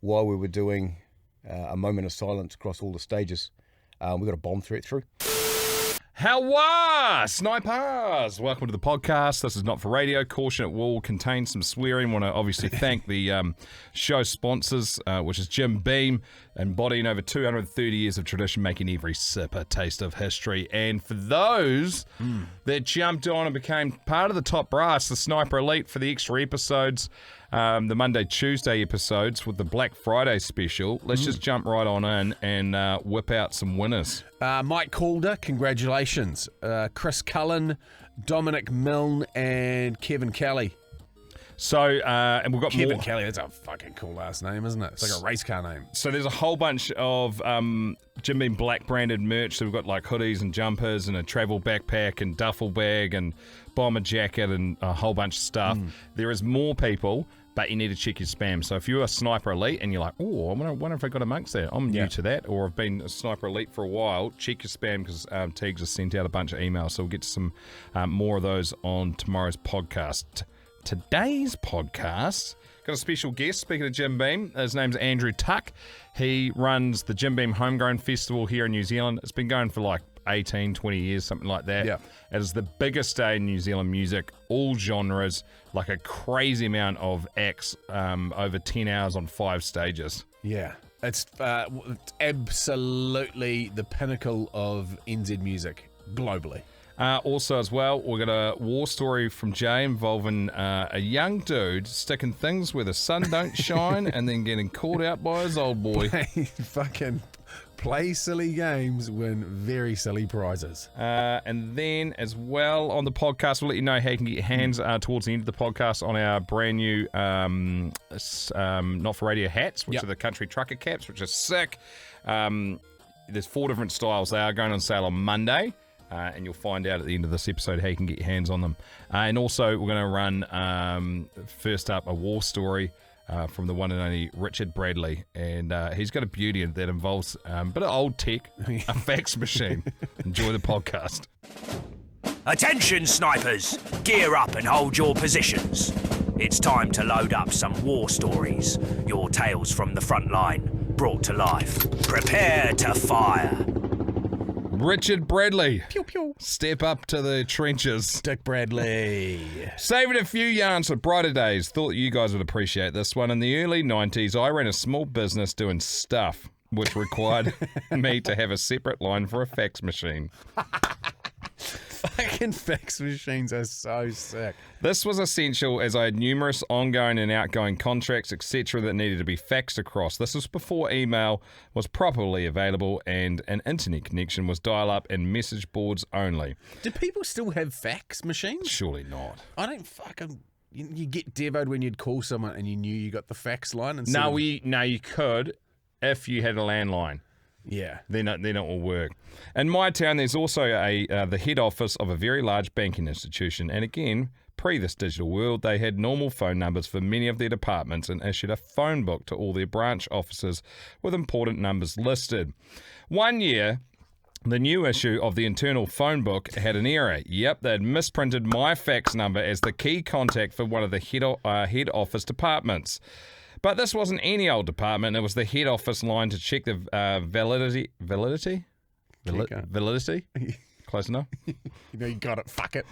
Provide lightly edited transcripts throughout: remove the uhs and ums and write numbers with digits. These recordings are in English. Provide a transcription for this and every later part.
while we were doing a moment of silence across all the stages, we got a bomb threat through. How snipers? Welcome to the podcast. This is not for radio. Caution, it will contain some swearing. Want to obviously thank the show sponsors, which is Jim Beam, embodying over 230 years of tradition, making every sip a taste of history. And for those that jumped on and became part of the top brass, the Sniper Elite, for the extra episodes, the Monday, Tuesday episodes with the Black Friday special, let's just jump right on in and whip out some winners. Mike Calder, congratulations. Chris Cullen, Dominic Milne, and Kevin Kelly. So, and we've got Kevin more. Kelly, that's a fucking cool last name, isn't it? It's like a race car name. So there's a whole bunch of Jim Beam Black branded merch. So we've got like hoodies and jumpers and a travel backpack and duffel bag and bomber jacket and a whole bunch of stuff. There is more people, but you need to check your spam. So if you're a Sniper Elite and you're like, oh, I wonder if I got amongst that. I'm new to that, or I've been a Sniper Elite for a while, check your spam because Teagues has sent out a bunch of emails. So we'll get to some more of those on tomorrow's podcast. Today's podcast, got a special guest, speaking of Jim Beam. His name's Andrew Tuck. He runs the Jim Beam Homegrown Festival here in New Zealand. It's been going for like 18, 20 years, something like that. Yeah. It is the biggest day in New Zealand music, all genres, like a crazy amount of acts, over 10 hours on 5 stages. Yeah. It's absolutely the pinnacle of NZ music globally. Also, as well, we've got a war story from Jay involving a young dude sticking things where the sun don't shine and then getting called out by his old boy. Fucking play silly games, win very silly prizes. And then, as well, on the podcast, we'll let you know how you can get your hands towards the end of the podcast on our brand new Not For Radio hats, which are the country trucker caps, which are sick. There's 4 different styles. They are going on sale on Monday. And you'll find out at the end of this episode how you can get your hands on them. And also, we're going to run, first up, a war story from the one and only Richard Bradley. And he's got a beauty that involves a bit of old tech, a fax machine. Enjoy the podcast. Attention, snipers! Gear up and hold your positions. It's time to load up some war stories. Your tales from the front line, brought to life. Prepare to fire. Richard Bradley. Pew pew. Step up to the trenches. Dick Bradley. Saving a few yarns for brighter days. Thought you guys would appreciate this one. In the early 90s, I ran a small business doing stuff, which required me to have a separate line for a fax machine. Fucking fax machines are so sick. This was essential as I had numerous ongoing and outgoing contracts, etc. that needed to be faxed across. This was before email was properly available and an internet connection was dial-up and message boards only. Do people still have fax machines? Surely not. I don't fucking... You get devoed when you'd call someone and you knew you got the fax line. No, you could if you had a landline. Yeah. Then it will work. In my town, there's also the head office of a very large banking institution. And again, pre this digital world, they had normal phone numbers for many of their departments and issued a phone book to all their branch offices with important numbers listed. One year, the new issue of the internal phone book had an error. Yep, they'd misprinted my fax number as the key contact for one of the head office departments. But this wasn't any old department. It was the head office line to check the validity? Close enough. You know you got it. Fuck it.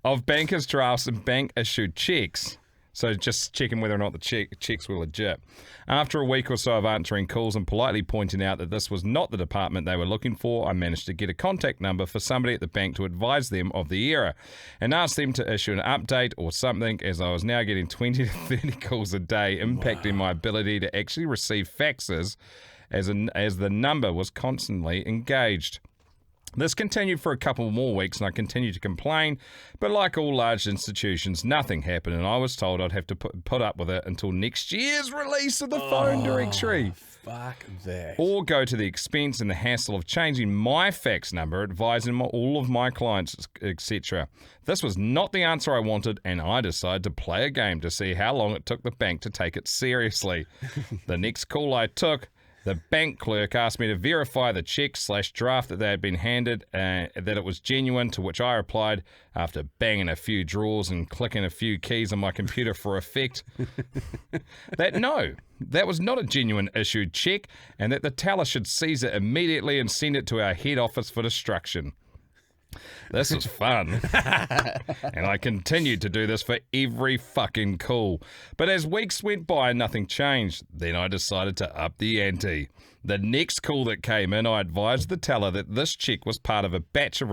Of bankers' drafts and bank-issued checks. So just checking whether or not the checks were legit. After a week or so of answering calls and politely pointing out that this was not the department they were looking for, I managed to get a contact number for somebody at the bank to advise them of the error and ask them to issue an update or something, as I was now getting 20 to 30 calls a day, impacting my ability to actually receive faxes as the number was constantly engaged. This continued for a couple more weeks and I continued to complain, but like all large institutions, nothing happened and I was told I'd have to put up with it until next year's release of the phone directory. Fuck that. Or go to the expense and the hassle of changing my fax number, advising all of my clients, etc. This was not the answer I wanted and I decided to play a game to see how long it took the bank to take it seriously. The next call I took, The bank clerk asked me to verify the check/draft that they had been handed, that it was genuine, to which I replied, after banging a few drawers and clicking a few keys on my computer for effect, that no, that was not a genuine issued check, and that the teller should seize it immediately and send it to our head office for destruction. This was fun. And I continued to do this for every fucking call. But as weeks went by, nothing changed. Then I decided to up the ante. The next call that came in, I advised the teller that this check was part of a batch of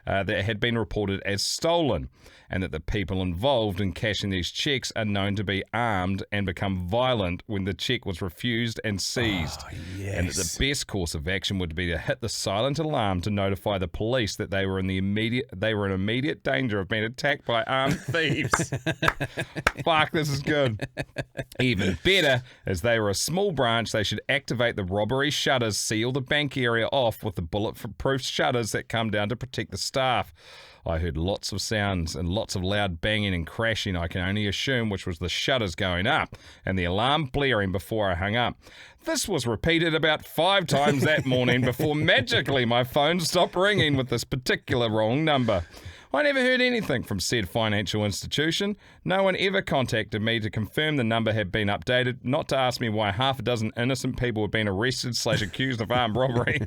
that had been reported as stolen, and that the people involved in cashing these checks are known to be armed and become violent when the check was refused and seized. Oh, yes. And that the best course of action would be to hit the silent alarm to notify the police that they were in immediate danger of being attacked by armed thieves. Fuck, this is good. Even better, as they were a small branch, they should activate the robbery shutters, seal the bank area off with the bulletproof shutters that come down to protect the staff. I heard lots of sounds and lots of loud banging and crashing, I can only assume, which was the shutters going up and the alarm blaring before I hung up. This was repeated about 5 times that morning before magically my phone stopped ringing with this particular wrong number. I never heard anything from said financial institution. No one ever contacted me to confirm the number had been updated, not to ask me why half a dozen innocent people had been arrested/accused of armed robbery.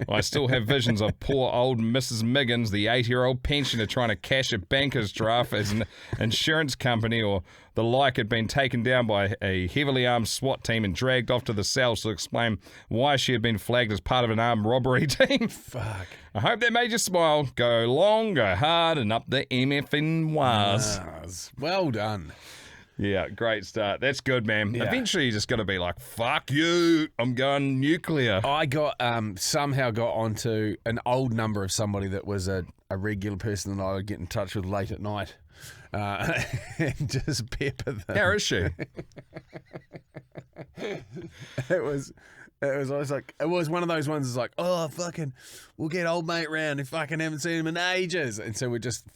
I still have visions of poor old Mrs. Miggins, the 80-year-old pensioner, trying to cash a banker's draft as an insurance company or the like, had been taken down by a heavily armed SWAT team and dragged off to the cells to explain why she had been flagged as part of an armed robbery team. Fuck. I hope that made you smile. Go long, go hard, and up the MFN was. Well done. Yeah, great start. That's good, man. Yeah. Eventually, you just got to be like, fuck you, I'm going nuclear. I got somehow got onto an old number of somebody that was a regular person that I would get in touch with late at night. And just pepper them. How is she? It was always like, it was one of those ones that's like, oh, fucking, we'll get old mate round and fucking haven't seen him in ages. And so we just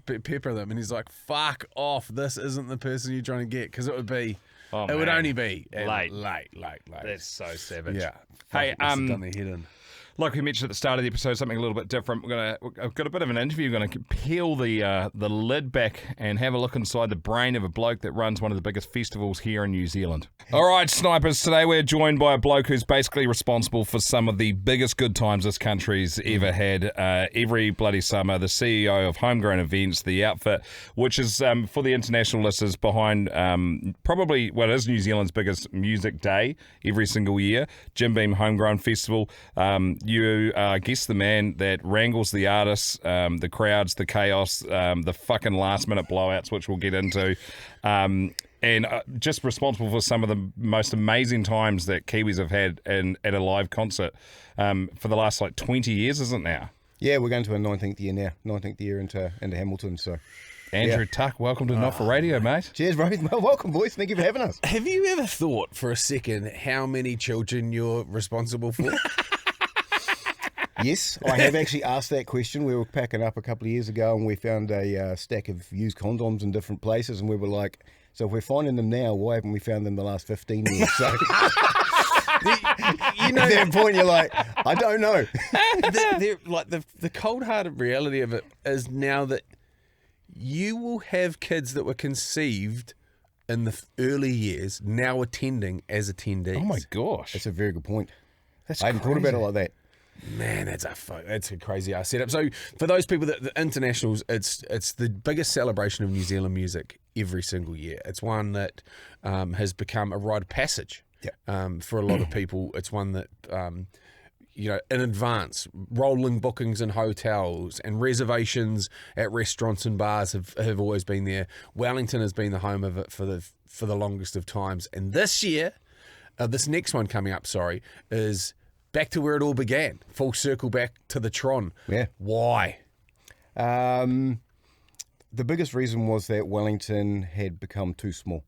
pepper them. And he's like, fuck off. This isn't the person you're trying to get. Because it would be, it would only be Late. Late. That's so savage. Yeah. Hey, done their head in. like we mentioned at the start of the episode, something a little bit different. I've got a bit of an interview. We're going to peel the lid back and have a look inside the brain of a bloke that runs one of the biggest festivals here in New Zealand. All right, snipers, today we're joined by a bloke who's basically responsible for some of the biggest good times this country's ever had every bloody summer. The CEO of Homegrown Events, the outfit, which is, for the international listeners, behind probably what is New Zealand's biggest music day every single year, Jim Beam Homegrown Festival. You are, I guess, the man that wrangles the artists, the crowds, the chaos, the fucking last-minute blowouts, which we'll get into, and just responsible for some of the most amazing times that Kiwis have had at a live concert for the last, 20 years, isn't it now? Yeah, we're going to our 19th year now, 19th year into Hamilton, so... Andrew Tuck, welcome to Not For Radio, mate. Cheers, bro. Well, welcome, boys. Thank you for having us. Have you ever thought for a second how many children you're responsible for? Yes, I have actually asked that question. We were packing up a couple of years ago and we found a stack of used condoms in different places, and we were like, so if we're finding them now, why haven't we found them the last 15 years? So, at that point, you're like, I don't know. The cold-hearted reality of it is now that you will have kids that were conceived in the early years now attending as attendees. Oh, my gosh. That's a very good point. That's I hadn't thought about it like that. Man, that's a crazy ass setup. So for those people that the internationals, it's the biggest celebration of New Zealand music every single year. It's one that has become a rite of passage. Yeah. For a lot of people, it's one that in advance, rolling bookings in hotels and reservations at restaurants and bars have always been there. Wellington has been the home of it for the longest of times. And this year, this next one coming up, is back to where it all began. Full circle back to the Tron. Yeah. Why? The biggest reason was that Wellington had become too small.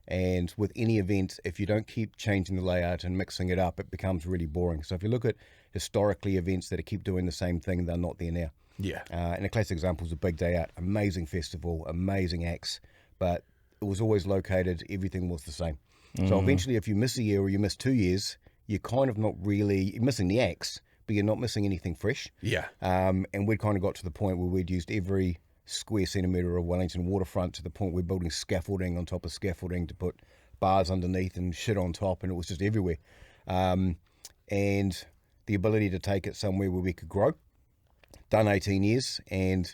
And with any event, if you don't keep changing the layout and mixing it up, it becomes really boring. So if you look at historically events that keep doing the same thing, they're not there now. Yeah. And a classic example is a Big Day Out. Amazing festival, amazing acts, but it was always located, everything was the same. So eventually, if you miss a year or you miss 2 years, you're kind of not really you're missing the acts, but you're not missing anything fresh. Yeah. And we'd kind of got to the point where we'd used every square centimetre of Wellington waterfront to the point we're building scaffolding on top of scaffolding to put bars underneath and shit on top, and it was just everywhere. And the ability to take it somewhere where we could grow. Done 18 years, and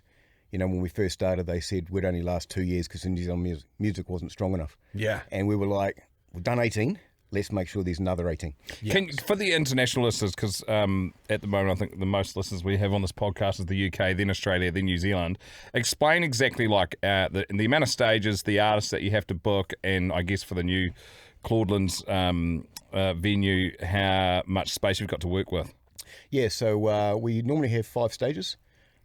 when we first started, they said we'd only last 2 years because New Zealand music wasn't strong enough. Yeah. And we were like, we've done 18, let's make sure there's another 18. Yeah. For the international listeners, because at the moment I think the most listeners we have on this podcast is the UK, then Australia, then New Zealand. Explain exactly the amount of stages, the artists that you have to book, and I guess for the new Claudelands venue, how much space you've got to work with. Yeah, so we normally have 5 stages,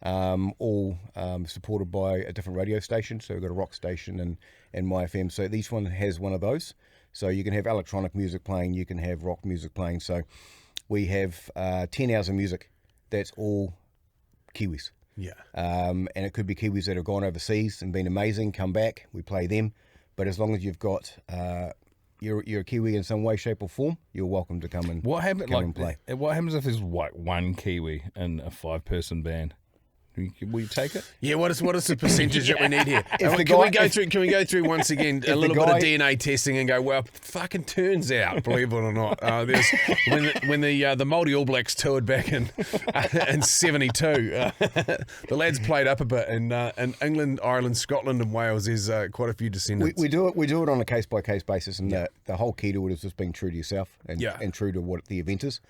all supported by a different radio station. So we've got a rock station and My FM. So each one has one of those. So you can have electronic music playing, you can have rock music playing. So we have 10 hours of music. That's all Kiwis. Yeah. And it could be Kiwis that have gone overseas and been amazing, come back, we play them. But as long as you've got you're a Kiwi in some way, shape or form, you're welcome to come and play. What happens if there's like one Kiwi in a 5-person band? Will you take it? Yeah, what is the percentage that we need here? If the Can we guy- go through once again a little bit of DNA testing and go, well, fucking turns out, believe it or not, there's when the Māori All Blacks toured back in 72, the lads played up a bit, and in England, Ireland, Scotland, and Wales, there's quite a few descendants. We do it on a case by case basis, and the whole key to it is just being true to yourself and true to what the event is.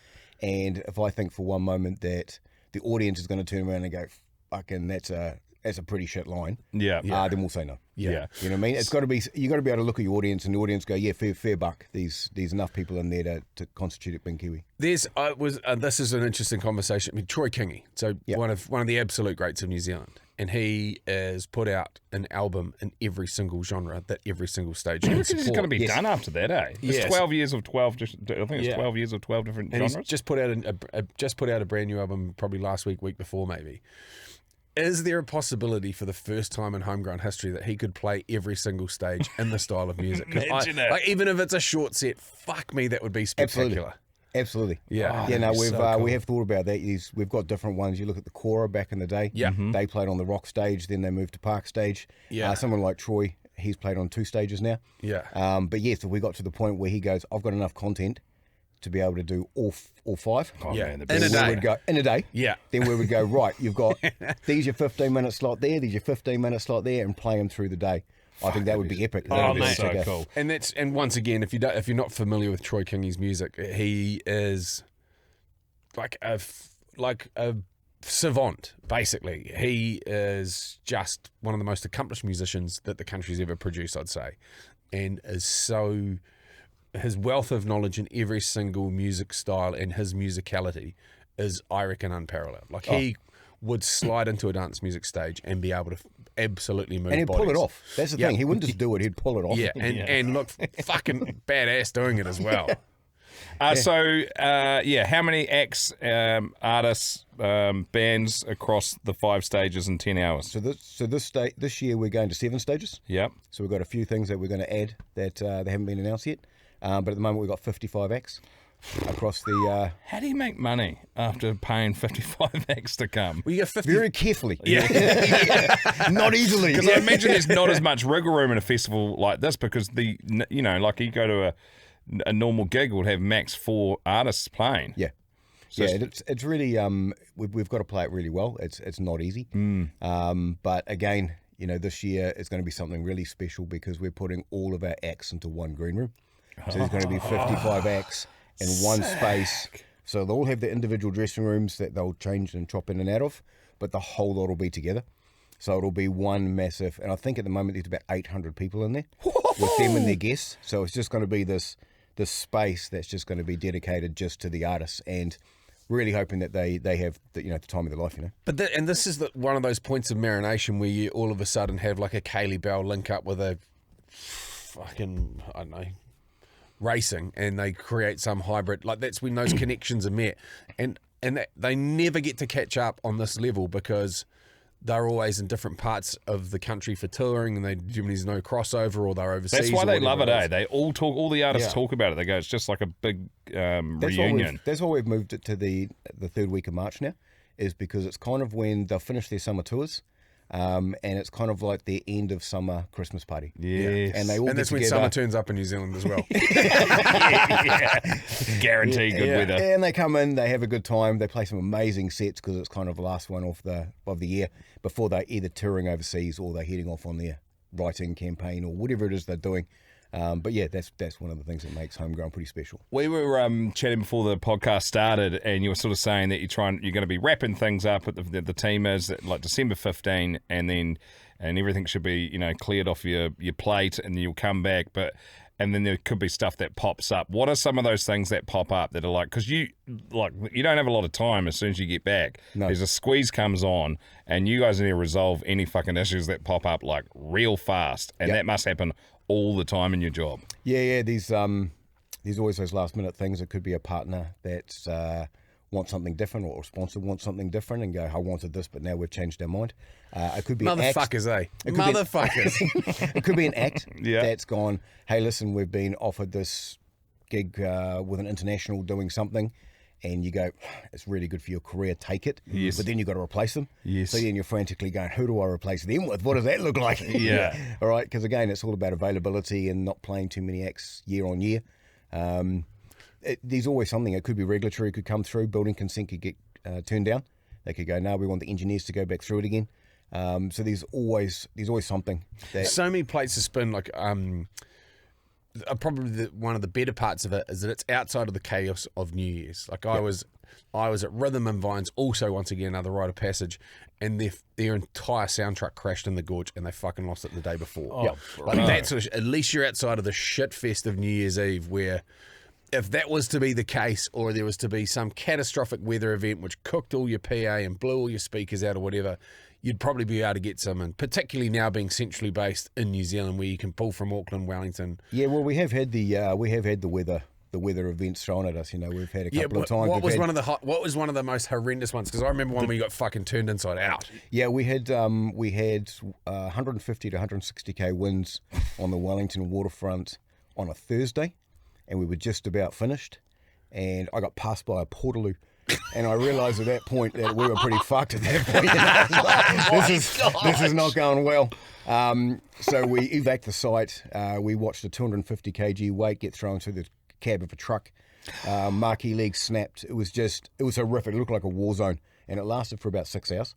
And if I think for one moment that the audience is going to turn around and go, fucking, that's a pretty shit line. Yeah. Then we'll say no. Yeah. You know what I mean? It's got to be. You got to be able to look at your audience, and the audience go, yeah, fair buck. There's enough people in there to constitute it being Kiwi. This is an interesting conversation. I mean, Troy Kingi, so one of the absolute greats of New Zealand, and he has put out an album in every single genre that every single stage can It's support. going to be done after that, eh? It's Yes. 12 years of 12. I think it's 12 years of 12 different And genres. he's just put out a brand new album, probably last week before maybe. Is there a possibility for the first time in Homegrown history that he could play every single stage in the style of music? 'Cause Imagine it. Like, even if it's a short set, fuck me, that would be spectacular. Absolutely. Yeah. Yeah, no, That'd be we've so cool. we have thought about that. We've got different ones. You look at the Cora back in the day. Yeah. They played on the rock stage, then they moved to Park stage. Yeah. Someone like Troy, he's played on 2 stages now. Yeah. But yes, if we got to the point where he goes, I've got enough content to be able to do all 5. Oh, Yeah. man, the In a best. day. We'd go in a day. Yeah. Then we would go, right, you've got these your 15-minute slot there, these your 15-minute slot there, and play them through the day. I think that would be epic. That Oh, would be mate, so sick. cool. And once again, if you're not familiar with Troy Kingi's music, he is like a savant. Basically, he is just one of the most accomplished musicians that the country's ever produced, I'd say, and is so. His wealth of knowledge in every single music style and his musicality is, I reckon, unparalleled. Like he would slide into a dance music stage and be able to absolutely move And he'd pull it bodies. off. That's the thing. He wouldn't just do it, he'd pull it off. Yeah, and look fucking badass doing it as well. How many acts, artists, bands across the 5 stages in 10 hours? So this year we're going to 7 stages. Yep. So we've got a few things that we're going to add that they haven't been announced yet. But at the moment we've got 55 acts across the... How do you make money after paying 55 acts to come? Well, you get 50. Very carefully. Yeah. Not easily. Because I imagine there's not as much wriggle room in a festival like this because like you go to a normal gig would have max 4 artists playing. Yeah. It's really... we've got to play it really well. It's not easy. But again, this year is going to be something really special because we're putting all of our acts into one green room. So there's going to be 55 acts in one space. So they'll all have their individual dressing rooms that they'll change and chop in and out of, but the whole lot will be together. So it'll be one massive, and I think at the moment there's about 800 people in there with them and their guests. So it's just going to be this space that's just going to be dedicated just to the artists, and really hoping that they have the time of their life. But this is one of those points of marination where you all of a sudden have like a Kaylee Bell link up with a fucking, I don't know, racing, and they create some hybrid. Like that's when those connections are met, and that they never get to catch up on this level because they're always in different parts of the country for touring, and there's no crossover, or they're overseas. That's why or they love it, whatever eh? They all talk. All the artists talk about it. They go, it's just like a big reunion. That's why we've moved it to the third week of March now, is because it's kind of when they'll finish their summer tours. And it's kind of like the end of summer Christmas party. Yes. And they all And get that's when together. summer turns up in New Zealand as well. Guaranteed good weather. And they come in, they have a good time. They play some amazing sets because it's kind of the last one of the year before they're either touring overseas or they're heading off on their writing campaign or whatever it is they're doing. But yeah, that's one of the things that makes Homegrown pretty special. We were chatting before the podcast started, and you were sort of saying that you're going to be wrapping things up at the team is like December 15, and everything should be cleared off your plate, and then you'll come back. And then there could be stuff that pops up. What are some of those things that pop up that are like, because you don't have a lot of time as soon as you get back. No. There's a squeeze comes on, and you guys need to resolve any fucking issues that pop up like real fast, and that must happen all the time in your job. Yeah. There's always those last minute things. It could be a partner that wants something different, or a sponsor wants something different, and go, I wanted this, but now we've changed our mind. It could be Motherfuckers, eh? Motherfuckers. It could be an act Yeah. that's gone, hey, listen, we've been offered this gig with an international doing something, and you go, it's really good for your career, take it. Yes. But then you've got to replace them. Yes. So then you're frantically going, who do I replace them with? What does that look like? Yeah. All right, because again, it's all about availability and not playing too many acts year on year. There's always something. It could be regulatory, could come through. Building consent could get turned down. They could go, no, we want the engineers to go back through it again. So there's always something. So many plates to spin. Like, probably one of the better parts of it is that it's outside of the chaos of New Year's. Like I was at Rhythm and Vines, also once again another rite of passage, and their entire soundtrack crashed in the gorge, and they fucking lost it the day before. Like that's at least you're outside of the shit fest of New Year's Eve, where if that was to be the case, or there was to be some catastrophic weather event which cooked all your PA and blew all your speakers out or whatever, you'd probably be able to get some, and particularly now being centrally based in New Zealand, where you can pull from Auckland, Wellington. Yeah, well, we have had the weather events thrown at us. We've had a couple of times. What was one of the most horrendous ones? Because I remember one where you got fucking turned inside out. Yeah, we had 150 to 160k winds on the Wellington waterfront on a Thursday, and we were just about finished, and I got passed by a portaloo. And I realised at that point that we were pretty fucked at that point. This is not going well. So we evac the site. We watched a 250 kg weight get thrown through the cab of a truck. Marquee legs snapped. It was horrific. It looked like a war zone, and it lasted for about 6 hours.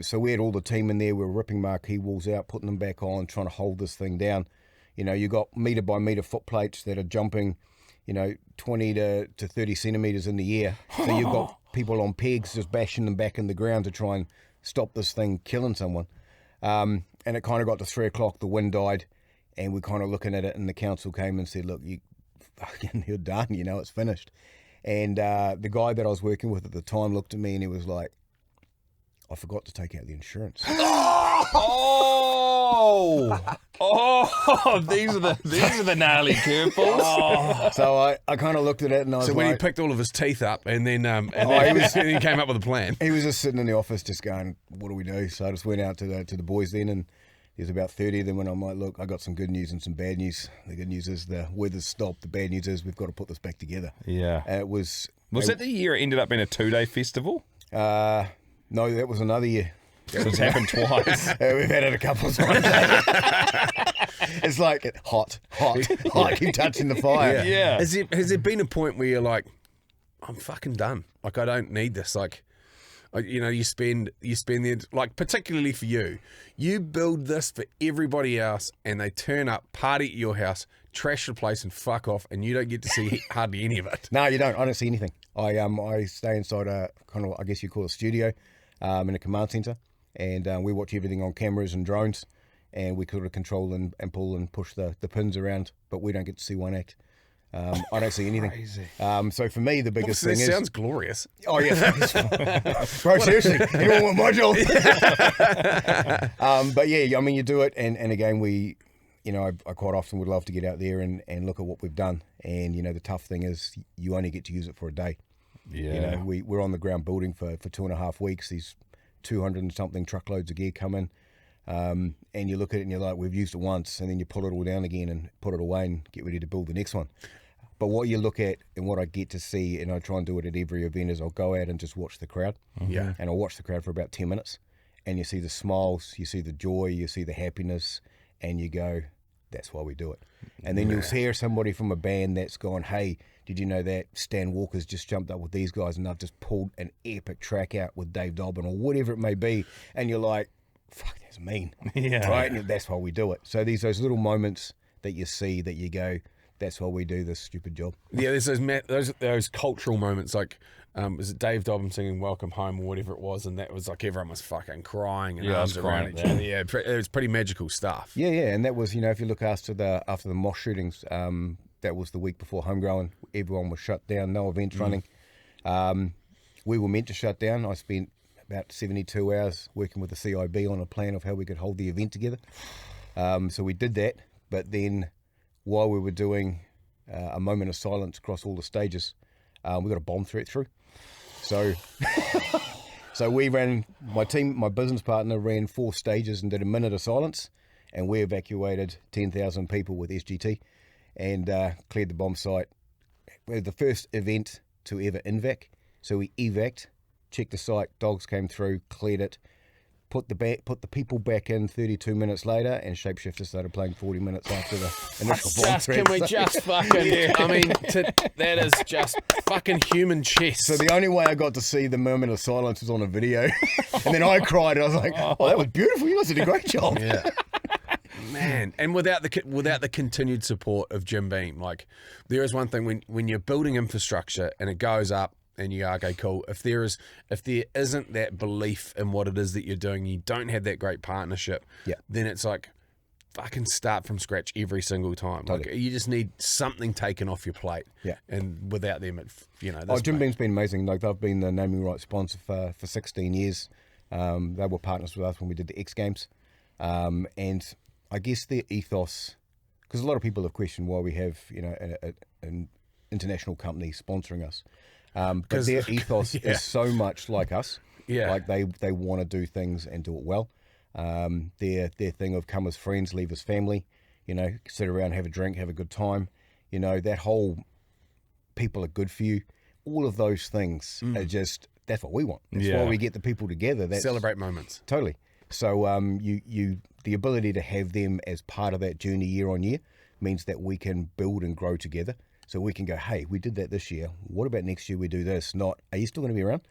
So we had all the team in there. We were ripping marquee walls out, putting them back on, trying to hold this thing down. You got metre by metre foot plates that are jumping 20 to 30 centimetres in the air. So you've got people on pegs just bashing them back in the ground to try and stop this thing killing someone. And it kind of got to 3 o'clock, the wind died, and we're kind of looking at it, and the council came and said, look, you're done, it's finished. And the guy that I was working with at the time looked at me and he was like, I forgot to take out the insurance. These are the gnarly curveballs. So I kind of looked at it and I was So like, when he picked all of his teeth up, and then he came up with a plan. he was just sitting in the office just going, what do we do? So I just went out to the boys then, and there's about 30 of them, and I'm like, look, I got some good news and some bad news. The good news is the weather's stopped. The bad news is we've got to put this back together. Yeah. And it was... Was that the year it ended up being a 2-day festival? No, that was another year. So it's happened twice. We've had it a couple of times. It's like hot. Keep touching the fire. Yeah. Has there been a point where you're like, I'm fucking done. Like, I don't need this. Like, you spend there, like, particularly for you, you build this for everybody else, and they turn up, party at your house, trash the place, and fuck off, and you don't get to see hardly any of it. No, you don't. I don't see anything. I stay inside a kind of, I guess you call it a studio, in a command centre, and we watch everything on cameras and drones, and we sort of control and pull and push the pins around, but we don't get to see one act. I don't see anything. Crazy. So for me, the biggest thing is... sounds glorious. Oh, yeah. Bro, seriously, anyone want my job? But yeah, I mean, you do it, and again, I quite often would love to get out there and look at what we've done. And, the tough thing is you only get to use it for a day. Yeah. We're on the ground building for 2.5 weeks. These 200 and something truckloads of gear come in, and you look at it and you're like, we've used it once, and then you pull it all down again and put it away and get ready to build the next one. But what you look at and what I get to see, and I try and do it at every event, is I'll go out and just watch the crowd. Yeah. And I'll watch the crowd for about 10 minutes, and you see the smiles, you see the joy, you see the happiness, and you go, that's why we do it. And then you'll hear somebody from a band that's gone, hey, did you know that Stan Walker's just jumped up with these guys and I've just pulled an epic track out with Dave Dobbin or whatever it may be, and you're like, fuck, that's mean. Right? And that's why we do it. So those little moments that you see that you go, that's why we do this stupid job. Yeah, there's those cultural moments, like was it Dave Dobbin singing "Welcome Home" or whatever it was, and that was like everyone was fucking crying and Yeah, I arms was around crying each at other. Yeah, it was pretty magical stuff. Yeah, and that was, if you look after the mosh shootings, that was the week before Homegrown. Everyone was shut down, no events running. We were meant to shut down. I spent about 72 hours working with the CIB on a plan of how we could hold the event together. So we did that, but then while we were doing a moment of silence across all the stages, we got a bomb threat through. So we ran, my business partner ran 4 stages and did a minute of silence, and we evacuated 10,000 people with SGT and cleared the bomb site. We were the first event to ever invac. So we evac'd, checked the site, dogs came through, cleared it, put the people back in 32 minutes later, and Shapeshifter started playing 40 minutes after the initial bomb threat. Can we just fucking, I mean, that is just fucking human chess. So the only way I got to see the moment of silence was on a video. And then I cried, and I was like, oh, that was beautiful. You guys did a great job. Yeah. Man, and without the continued support of Jim Beam, like, there is one thing when you're building infrastructure and it goes up and you go, okay, cool. If there isn't that belief in what it is that you're doing, you don't have that great partnership, then it's like fucking start from scratch every single time. Totally. Like, you just need something taken off your plate. Yeah. And without them, Jim Beam's been amazing. Like, they've been the naming rights sponsor for 16 years. They were partners with us when we did the X Games. And I guess their ethos, because a lot of people have questioned why we have, an international company sponsoring us. But their ethos is so much like us. Yeah. Like, they want to do things and do it well. Their thing of come as friends, leave as family, sit around, have a drink, have a good time. That whole people are good for you. All of those things are just, that's what we want. That's why we get the people together. Celebrate moments. Totally. So the ability to have them as part of that journey year on year means that we can build and grow together. So we can go, hey, we did that this year. What about next year we do this? Not, are you still going to be around?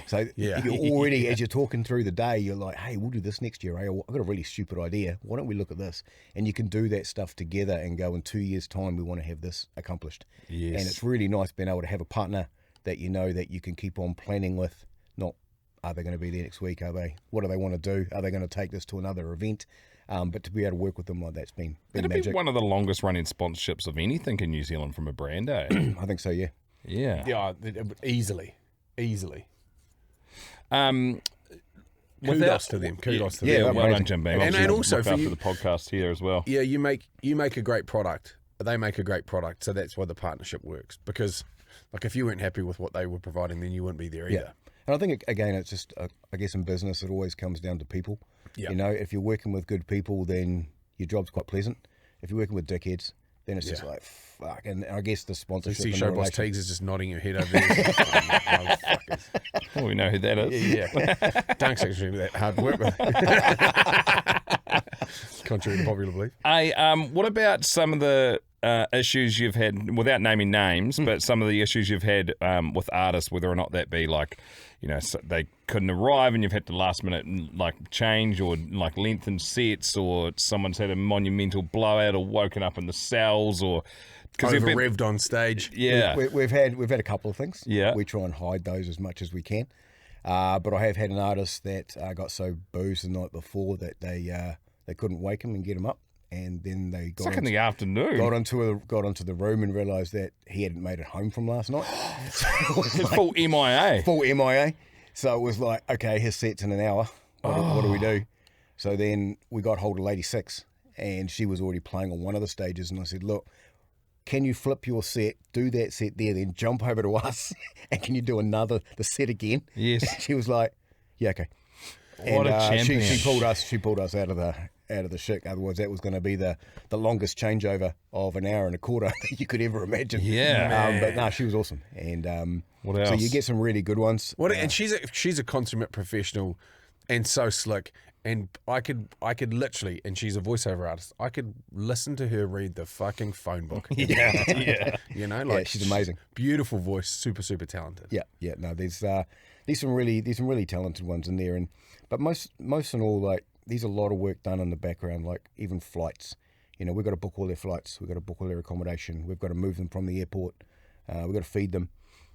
So you're already, as you're talking through the day, you're like, hey, we'll do this next year. I've got a really stupid idea. Why don't we look at this? And you can do that stuff together and go, in 2 years' time, we want to have this accomplished. Yes. And it's really nice being able to have a partner that that you can keep on planning with. Not, are they going to be there next week? What do they want to do? Are they going to take this to another event? But to be able to work with them like that's been It'd magic. be one of the longest running sponsorships of anything in New Zealand from a brand, eh? I think so, yeah. Yeah. Yeah, easily. Kudos to them. Yeah, well done, Jim Beam. And also for the podcast here as well. Yeah, you make a great product. They make a great product, so that's why the partnership works. Because, like, if you weren't happy with what they were providing, then you wouldn't be there either. Yeah. And I think, again, it's just, I guess in business, it always comes down to people. Yeah. If you're working with good people, then your job's quite pleasant. If you're working with dickheads, then it's just like, fuck. And I guess the sponsorship. You see Showboss Teagues is just nodding your head over there. Oh, we know who that is. Yeah. Dunc's actually that hard to work with. Contrary to popular belief. Hey, what about some of the issues you've had, without naming names, but some of the issues you've had with artists, whether or not that be like, they couldn't arrive and you've had to last minute like change or like lengthen sets, or someone's had a monumental blowout or woken up in the cells, or over-revved on stage. Yeah. We've had a couple of things. Yeah. We try and hide those as much as we can. But I have had an artist that got so boozed the night before that they couldn't wake him and get him up. And then they got in the afternoon. Got onto the room and realised that he hadn't made it home from last night. So full MIA. Full MIA. So it was like, okay, his set's in an hour. What do we do? So then we got hold of Lady Six, and she was already playing on one of the stages. And I said, look, can you flip your set, do that set there, then jump over to us, and can you do the set again? Yes. And she was like, yeah, okay. What a champion. She pulled us out of the shit. Otherwise, that was going to be the longest changeover of an hour and a quarter that you could ever imagine. Yeah. But no, she was awesome. And What so else? you get some really good ones. And she's a consummate professional and so slick. And I could literally, and she's a voiceover artist, I could listen to her read the fucking phone book. Yeah. You know, Yeah, she's amazing. Beautiful voice, super, super talented. Yeah. No, there's some really talented ones in there, but most in all, like, there's a lot of work done in the background, like even flights. You know, we've got to book all their flights, we've got to book all their accommodation, we've got to move them from the airport, we've got to feed them.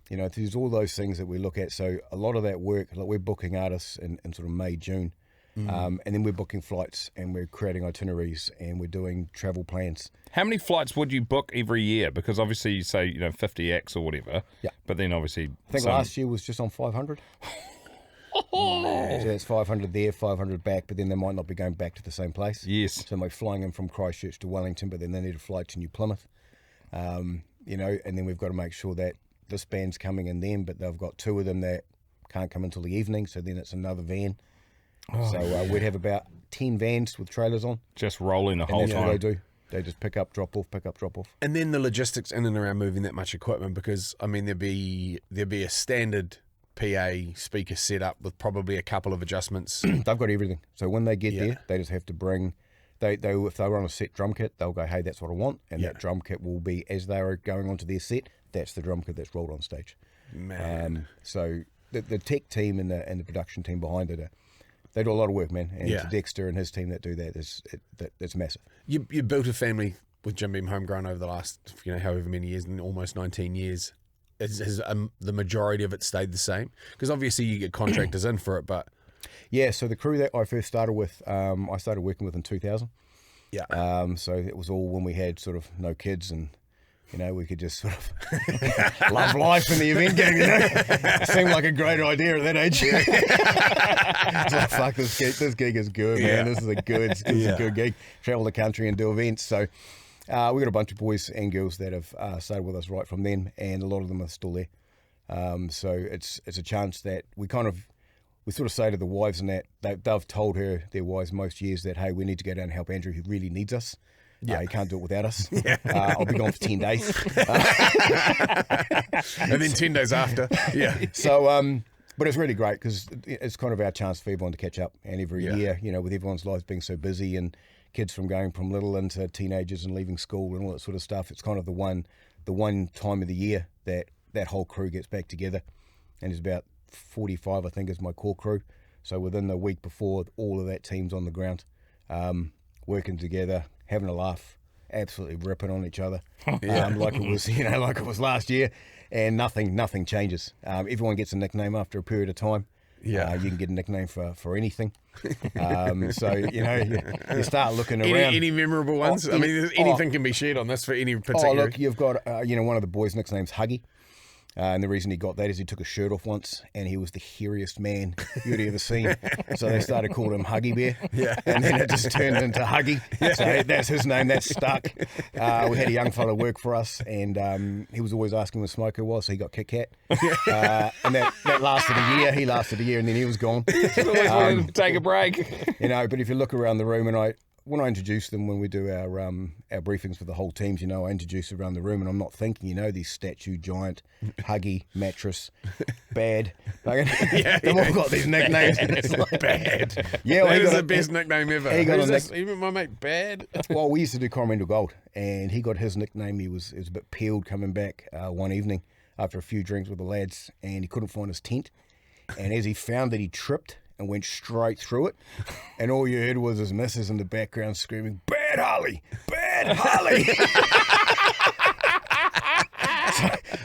You know, there's all those things that we look at. So a lot of that work, like we're booking artists in sort of May, June. And then we're booking flights and we're creating itineraries and we're doing travel plans. How many flights would you book every year? Because obviously you say, 50 acts or whatever. Yeah. But then obviously... I think last year was just on 500. So that's 500 there, 500 back, but then they might not be going back to the same place. Yes. So they're flying in from Christchurch to Wellington, but then they need a flight to New Plymouth. And then we've got to make sure that this band's coming in then, but they've got two of them that can't come until the evening, so then it's another van. So we'd have about 10 vans with trailers on. Just rolling the whole And that's time. what they do. They just pick up, drop off, pick up, drop off. And then the logistics in and around moving that much equipment, because I mean there'd be a standard PA speaker set up with probably a couple of adjustments. They've got everything. So when they get there, they just have to bring. They if they run a set drum kit, they'll go, hey, that's what I want, and that drum kit will be as they are going onto their set. That's the drum kit that's rolled on stage. Man. So the tech team and the production team behind it they do a lot of work, man. And Yeah. Dexter and his team that do that, that's massive. You built a family with Jim Beam Homegrown over the last, however many years, almost 19 years. Has the majority of it stayed the same? Because obviously you get contractors in for it, but... Yeah, so the crew that I first started with, I started working with in 2000. Yeah. So it was all when we had sort of no kids and... we could just sort of love life in the event game, It seemed like a great idea at that age. It's like, fuck, this gig is good, man. This is a good gig. Travel the country and do events. So we got a bunch of boys and girls that have started with us right from then, and a lot of them are still there. So it's a chance that we sort of say to the wives and that they've told their wives most years that, hey, we need to go down and help Andrew. He really needs us. He can't do it without us. I'll be gone for 10 days. And then 10 days after. Yeah. So, but it's really great because it's kind of our chance for everyone to catch up. And every year, with everyone's lives being so busy and kids going from little into teenagers and leaving school and all that sort of stuff, it's kind of the one time of the year that whole crew gets back together. And there's about 45, I think, is my core crew. So within the week before, all of that team's on the ground, working together, having a laugh, absolutely ripping on each other, like it was last year, and nothing changes. Everyone gets a nickname after a period of time. Yeah, you can get a nickname for anything. So you start looking around. Any memorable ones? Anything can be shared on this for any particular. Oh, look, you've got one of the boys' nickname's Huggy. And the reason he got that is he took his shirt off once and he was the hairiest man you'd ever seen. So they started calling him Huggy Bear. Yeah. And then it just turned into Huggy. So that's his name, that's stuck. We had a young fella work for us and he was always asking where Smoker was, so he got Kit Kat. And that lasted a year. He lasted a year and then he was gone. Take a break. But if you look around the room, and when I introduce them, when we do our briefings for the whole teams, I introduce around the room, and I'm not thinking, these statue, giant, Huggy, mattress, bad. They've all got these nicknames. It's like, Bad. Yeah, that is the best nickname ever. He got even my mate Bad. Well, we used to do Coromandel Gold, and he got his nickname. He was a bit peeled coming back one evening after a few drinks with the lads, and he couldn't find his tent. And as he found it, he tripped and went straight through it, and all you heard was his missus in the background screaming, "Bad Harley! Bad Harley!"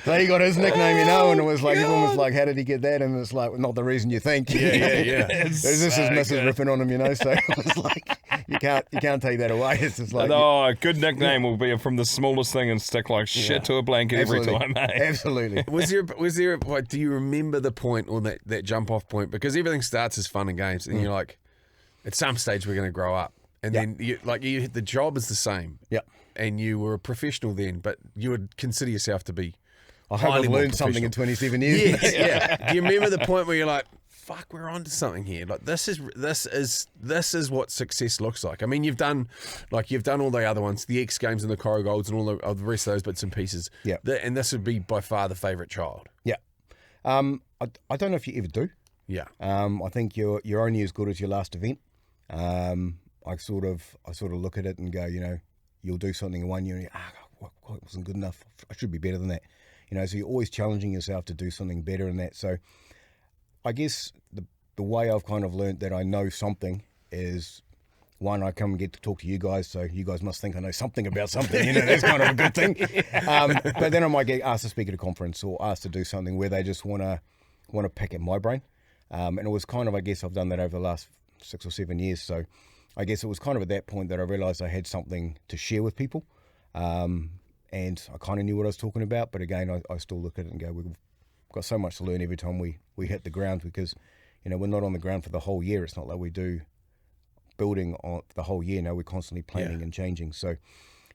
So he got his nickname, and it was like, everyone was like, how did he get that? And it's like, not the reason you think. Yeah. This is his missus ripping on him, so it was like, you can't take that away. It's just like, a good nickname will be from the smallest thing and stick like shit to a blanket every time, mate. Absolutely. Was there like, do you remember the point or that jump off point? Because everything starts as fun and games, and you're like, at some stage we're going to grow up, and then the job is the same. Yeah. And you were a professional then, but you would consider yourself to be. I hope I've learned something in 27 years. Yes, yeah. Do you remember the point where you're like, fuck, we're onto something here. Like this is what success looks like. I mean, you've done all the other ones, the X Games and the Coro Golds and all the rest of those bits and pieces. Yeah. And this would be by far the favourite child. Yeah. I don't know if you ever do. Yeah. I think you're only as good as your last event. I sort of look at it and go, you'll do something in 1 year and you, it wasn't good enough. I should be better than that. So you're always challenging yourself to do something better than that. So I guess the way I've kind of learned that I know something is, one, I come and get to talk to you guys, so you guys must think I know something about something. That's kind of a good thing. But then I might get asked to speak at a conference or asked to do something where they just want to pick at my brain. And it was kind of, I guess I've done that over the last 6 or 7 years. So I guess it was kind of at that point that I realised I had something to share with people. And I kind of knew what I was talking about. But again, I still look at it and go, we've got so much to learn every time we hit the ground, because, we're not on the ground for the whole year. It's not like we do building on the whole year. No, we're constantly planning and changing. So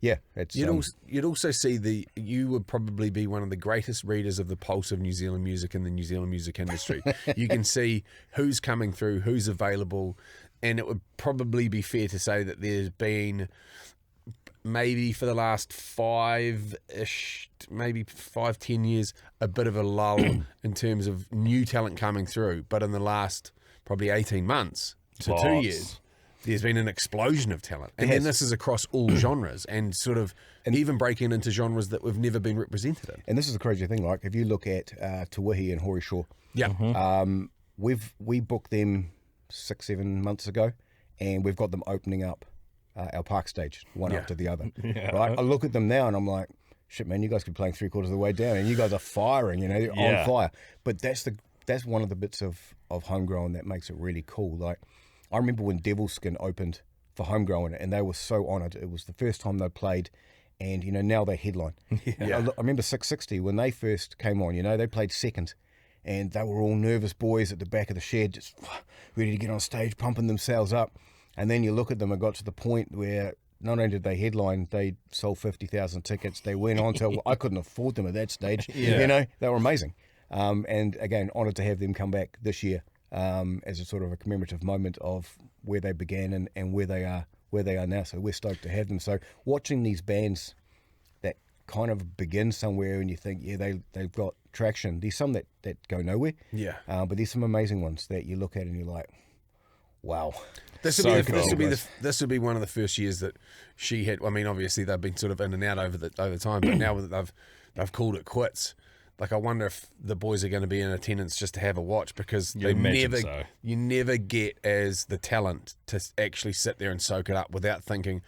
yeah, it's you'd also see you would probably be one of the greatest readers of the pulse of New Zealand music and the New Zealand music industry. You can see who's coming through, who's available, and it would probably be fair to say that there's been maybe for the last 5-ish, maybe 5-10 years, a bit of a lull in terms of new talent coming through. But in the last probably 18 months to 2 years, there's been an explosion of talent. And then this is across all genres and sort of even breaking into genres that we've never been represented in. And this is the crazy thing, like if you look at Te Wihi and Hori Shore, we booked them 6-7 months ago, and we've got them opening up our park stage, one after the other. Right? I look at them now and I'm like, shit, man, you guys could be playing 3/4 of the way down, and you guys are firing, you're on fire. But that's one of the bits of Homegrown that makes it really cool. Like, I remember when Devilskin opened for Homegrown, and they were so honoured. It was the first time they played, and now they headline. I remember 660 when they first came on. They played second, and they were all nervous boys at the back of the shed, just ready to get on stage, pumping themselves up. And then you look at them and got to the point where not only did they headline, they sold 50,000 tickets. They went on to, I couldn't afford them at that stage. They were amazing. And again, honoured to have them come back this year as a sort of a commemorative moment of where they began and where they are now. So we're stoked to have them. So watching these bands that kind of begin somewhere and you think, they've got traction. There's some that go nowhere. But there's some amazing ones that you look at and you're like, wow. This would be one of the first years that she had. I mean, obviously they've been sort of in and out over time, but now that they've called it quits. Like, I wonder if the boys are going to be in attendance just to have a watch, because you never get as the talent to actually sit there and soak it up without thinking,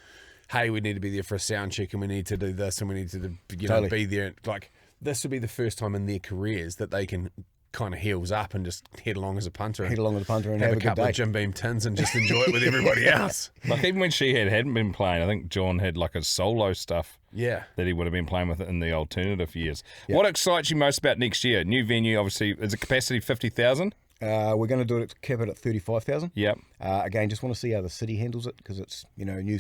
hey, we need to be there for a sound check and we need to do this and we need to be there. Like, this would be the first time in their careers that they can kind of heels up and just head along as a punter and have a couple of Jim Beam tins and just enjoy it with everybody else. Like, even when she hadn't been playing, I think John had like a solo stuff that he would have been playing with in the alternative years. What excites you most about next year? New venue, obviously, is the capacity 50,000? We're going to do it, cap it at 35,000. Yep. Again, just want to see how the city handles it, because it's new.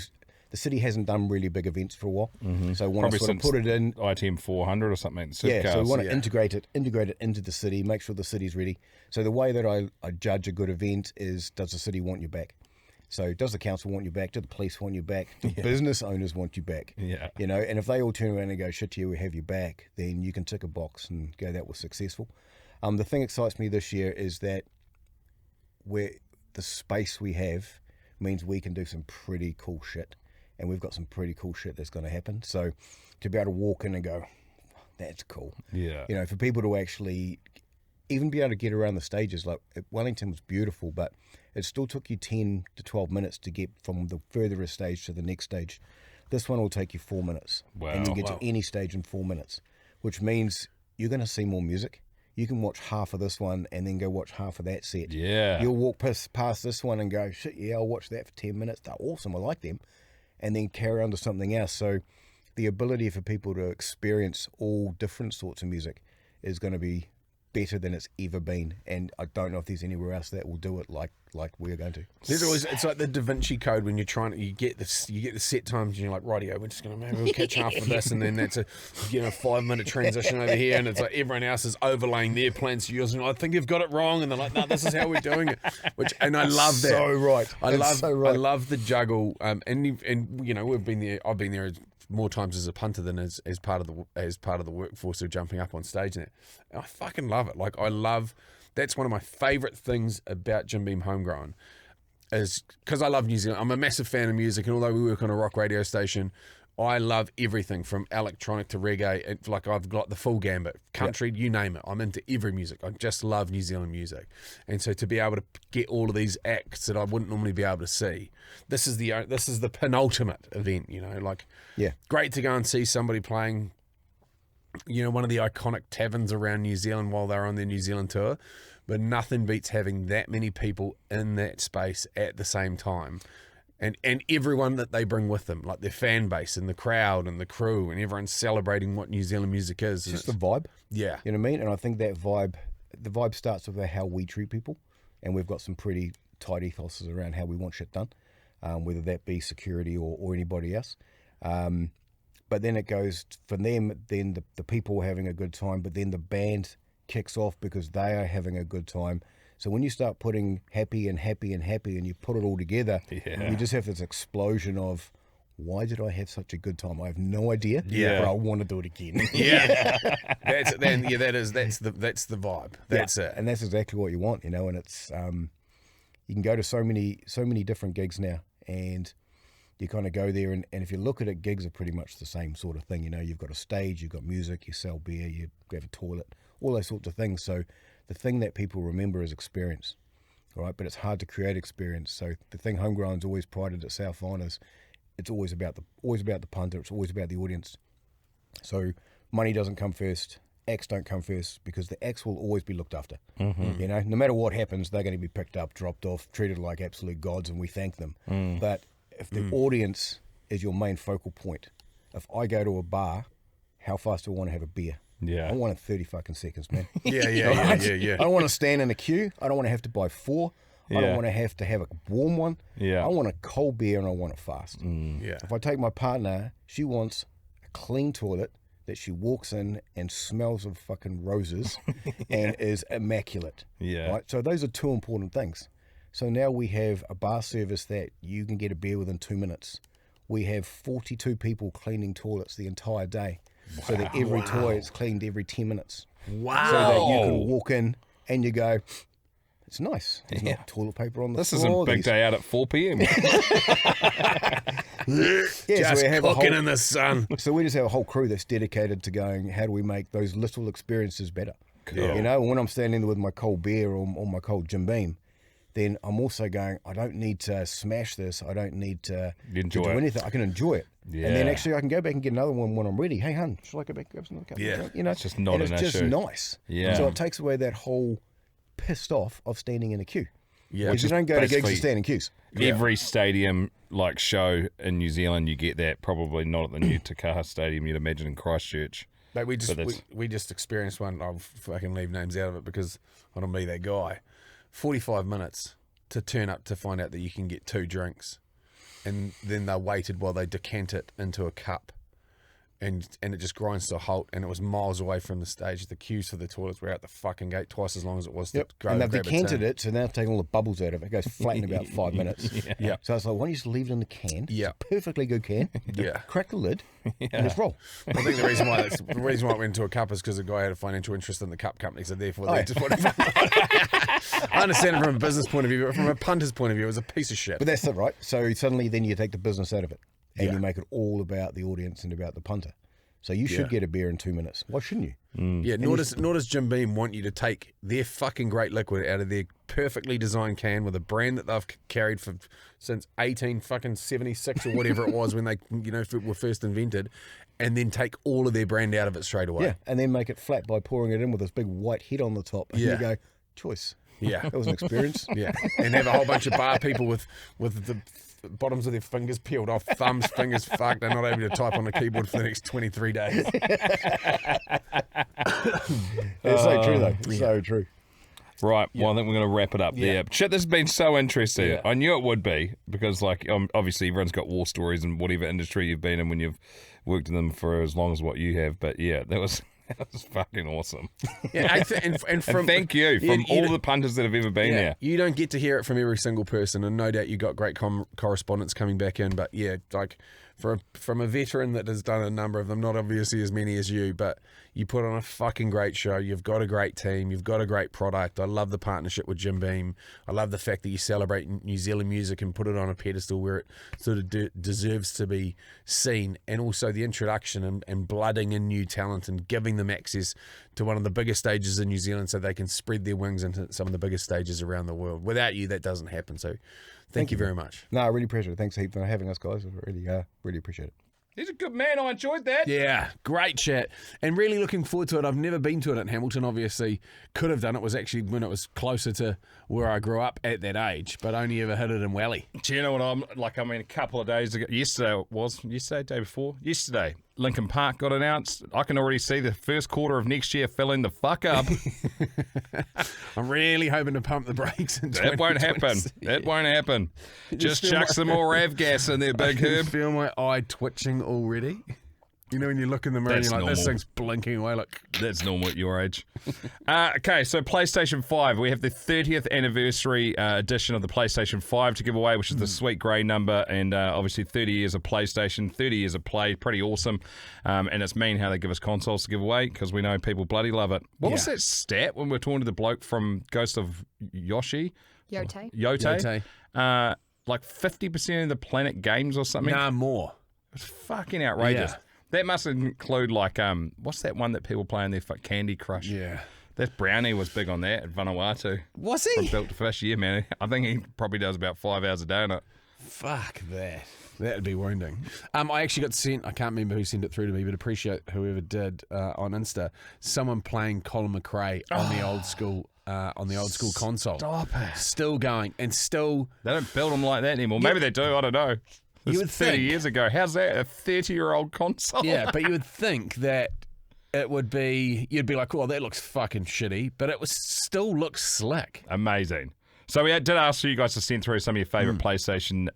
The city hasn't done really big events for a while, so we want to sort of put it in ITM 400 or something. So we want to integrate it into the city, make sure the city's ready. So the way that I judge a good event is, does the city want you back? So does the council want you back? Do the police want you back? Do business owners want you back? And if they all turn around and go, shit, we have you back, then you can tick a box and go, that was successful. The thing that excites me this year is that the space we have means we can do some pretty cool shit. And we've got some pretty cool shit that's going to happen. So to be able to walk in and go, that's cool. For people to actually even be able to get around the stages. Like, Wellington was beautiful, but it still took you 10 to 12 minutes to get from the furthest stage to the next stage. This one will take you 4 minutes. And you get to any stage in 4 minutes, which means you're going to see more music. You can watch half of this one and then go watch half of that set. You'll walk past this one and go, shit, I'll watch that for 10 minutes. They're awesome. I like them. And then carry on to something else. So the ability for people to experience all different sorts of music is going to be better than it's ever been, and I don't know if there's anywhere else that will do it like we're going to. There's always, it's like the Da Vinci Code when you're trying to, you get the set times and you're like, rightio, we're just going to, maybe we'll catch half of this, and then that's a 5-minute transition over here, and it's like everyone else is overlaying their plans to yours, and I think you've got it wrong, and they're like, no, this is how we're doing it. And I love that. So right. I love the juggle, and you know, I've been there more times as a punter than as part of the workforce of jumping up on stage, and I fucking love it. Like that's one of my favourite things about Jim Beam Homegrown, is because I love New Zealand. I'm a massive fan of music, and although we work on a rock radio station, I love everything from electronic to reggae. And like I've got the full gambit, country, you name it. I'm into every music. I just love New Zealand music, and so to be able to get all of these acts that I wouldn't normally be able to see, this is the penultimate event. You know, like great to go and see somebody playing, you know, one of the iconic taverns around New Zealand while they're on their New Zealand tour, but nothing beats having that many people in that space at the same time. And everyone that they bring with them, like their fan base and the crowd and the crew, and everyone's celebrating what New Zealand music is. It's just the vibe. Yeah. You know what I mean? And I think that the vibe starts with how we treat people, and we've got some pretty tight ethoses around how we want shit done, whether that be security or anybody else. But then it goes from them, then the people are having a good time, but then the band kicks off because they are having a good time. So when you start putting happy and happy and happy and you put it all together, you just have this explosion of, why did I have such a good time? I have no idea, but I want to do it again. That's the vibe. That's it. And that's exactly what you want, you know, and it's you can go to so many different gigs now, and you kind of go there, and if you look at it, gigs are pretty much the same sort of thing. You know, you've got a stage, you've got music, you sell beer, you have a toilet, all those sorts of things. So the thing that people remember is experience, right? But it's hard to create experience. So the thing Homegrown's always prided itself on is it's always about the punter, it's always about the audience. So money doesn't come first, acts don't come first, because the acts will always be looked after. You know, no matter what happens, they're going to be picked up, dropped off, treated like absolute gods, and we thank them. But if the audience is your main focal point, if I go to a bar, how fast do I want to have a beer? Yeah. I want it 30 fucking seconds, man. Yeah. I don't want to stand in a queue. I don't want to have to buy 4. I don't want to have a warm one. Yeah. I want a cold beer, and I want it fast. Yeah. If I take my partner, she wants a clean toilet that she walks in and smells of fucking roses and is immaculate. Yeah. Right? So those are two important things. So now we have a bar service that you can get a beer within 2 minutes. We have 42 people cleaning toilets the entire day. So that every toilet is cleaned every 10 minutes. Wow. So that you can walk in and you go, it's nice. There's not toilet paper on the This floor. isn't big day out at 4 p.m. Just so we have cooking in the sun. So we just have a whole crew that's dedicated to going, how do we make those little experiences better? Cool. You know, when I'm standing there with my cold beer or my cold Jim Beam, then I'm also going, I don't need to smash this. I don't need to do anything. I can enjoy it. Yeah. And then actually I can go back and get another one when I'm ready. Hey, hun, shall I go back and grab another cup? Yeah. You know, It's just not and an it's just issue. nice. Yeah. So it takes away that whole pissed off of standing in a queue. Yeah. Because you don't go to gigs basically- to stand in queues. Every stadium like show in New Zealand, you get that. Probably not at the new Takaha Stadium. You'd imagine in Christchurch. But we just But it's- we just experienced one. I'll fucking leave names out of it because I don't be that guy. 45 minutes to turn up to find out that you can get 2 drinks, and then they waited while they decant it into a cup, and it just grinds to a halt. And it was miles away from the stage. The queues for the toilets were out the fucking gate twice as long as it was to go And they've grab a decanted tin. it, so now they've taken all the bubbles out of it. It goes flat in about 5 minutes. Yeah. So I was like, why don't you just leave it in the can? Yeah. It's a perfectly good can. Yeah. Crack the lid and just roll. I think the reason why it went into a cup is because the guy had a financial interest in the cup company, so therefore they just put it. I understand it from a business point of view, but from a punter's point of view, it was a piece of shit. But that's it, right? So suddenly then you take the business out of it and you make it all about the audience and about the punter. So you should get a beer in 2 minutes. Why shouldn't you? Yeah, nor does Jim Beam want you to take their fucking great liquid out of their perfectly designed can with a brand that they've carried for since 1876 or whatever it was when they were first invented, and then take all of their brand out of it straight away. Yeah, and then make it flat by pouring it in with this big white head on the top. And you go, choice. Yeah. That was an experience. Yeah, and have a whole bunch of bar people with the bottoms of their fingers peeled off, thumbs, fingers fucked. They're not able to type on the keyboard for the next 23 days. It's so true, though. It's so true. Right, well, I think we're going to wrap it up there. Shit, this has been so interesting. Yeah. I knew it would be, because, like, obviously everyone's got war stories in whatever industry you've been in when you've worked in them for as long as what you have. But, yeah, that was fucking awesome. Yeah, and thank you from all the punters that have ever been there. You don't get to hear it from every single person, and no doubt you got great correspondence coming back in. But, yeah, like, from a veteran that has done a number of them, not obviously as many as you, but you put on a fucking great show. You've got a great team. You've got a great product. I love the partnership with Jim Beam. I love the fact that you celebrate New Zealand music and put it on a pedestal where it sort of deserves to be seen. And also the introduction and blooding in new talent and giving them access to one of the biggest stages in New Zealand so they can spread their wings into some of the biggest stages around the world. Without you, that doesn't happen. So thank you very much. No, I really appreciate it. Thanks heaps for having us, guys. I really appreciate it. He's a good man. I enjoyed that. Yeah, great chat. And really looking forward to it. I've never been to it in Hamilton, obviously. Could have done it. Was actually when it was closer to where I grew up at that age, but only ever hit it in Welly. Do you know what I'm like? I mean, a couple of days ago, day before? Yesterday, Lincoln Park got announced. I can already see the first quarter of next year filling the fuck up. I'm really hoping to pump the brakes in That won't happen. That won't happen. Just chuck some more Rav gas in there, Big Herb. Feel my eye twitching already. You know when you look in the mirror That's and you're like, this normal. thing's blinking away. Look, That's normal at your age. Okay, so PlayStation 5. We have the 30th anniversary edition of the PlayStation 5 to give away, which is the sweet grey number. And obviously 30 years of PlayStation, 30 years of play. Pretty awesome. And it's mean how they give us consoles to give away because we know people bloody love it. What was that stat when we were talking to the bloke from Ghost of Yote? Yote. Like 50% of the Planet Games or something? Nah, more. It's fucking outrageous. Yeah. That must include like what's that one that people play in their Candy Crush? Yeah. That Brownie was big on that at Vanuatu. Was From he? Built to Fish, yeah, man. I think he probably does about 5 hours a day on it. Fuck that. That'd be wounding. I actually got sent, I can't remember who sent it through to me, but appreciate whoever did on Insta, someone playing Colin McRae on the old school console. Stop it. Still going and still. They don't build them like that anymore. Maybe they do, I don't know. This You would 30 think. years ago. How's that? A 30-year-old console? Yeah, but you would think that it would be, you'd be like, oh, that looks fucking shitty, but it was still looks slick. Amazing. So we did ask you guys to send through some of your favourite PlayStation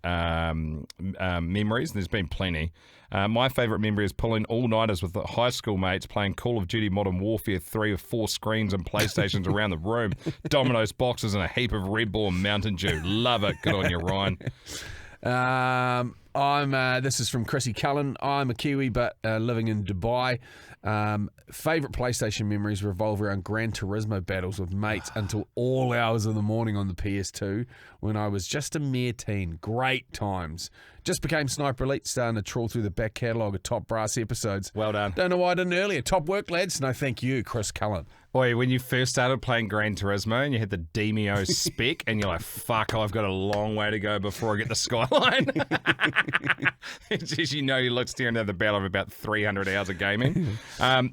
memories. There's been plenty. My favourite memory is pulling all-nighters with the high school mates playing Call of Duty Modern Warfare 3 with 4 screens and PlayStations around the room, Domino's boxes and a heap of Red Bull and Mountain Dew. Love it. Good on you, Ryan. This is from Chrissy Cullen. I'm a Kiwi, but living in Dubai. Favorite PlayStation memories revolve around Gran Turismo battles with mates until all hours of the morning on the PS2 when I was just a mere teen. Great times. Just became Sniper Elite, starting to trawl through the back catalogue of Top Brass episodes. Well done. Don't know why I didn't earlier. Top work, lads. No, thank you, Chris Cullen. Boy, when you first started playing Gran Turismo and you had the Demio spec and you're like, fuck, I've got a long way to go before I get the Skyline. As you know, you look staring at the barrel of about 300 hours of gaming.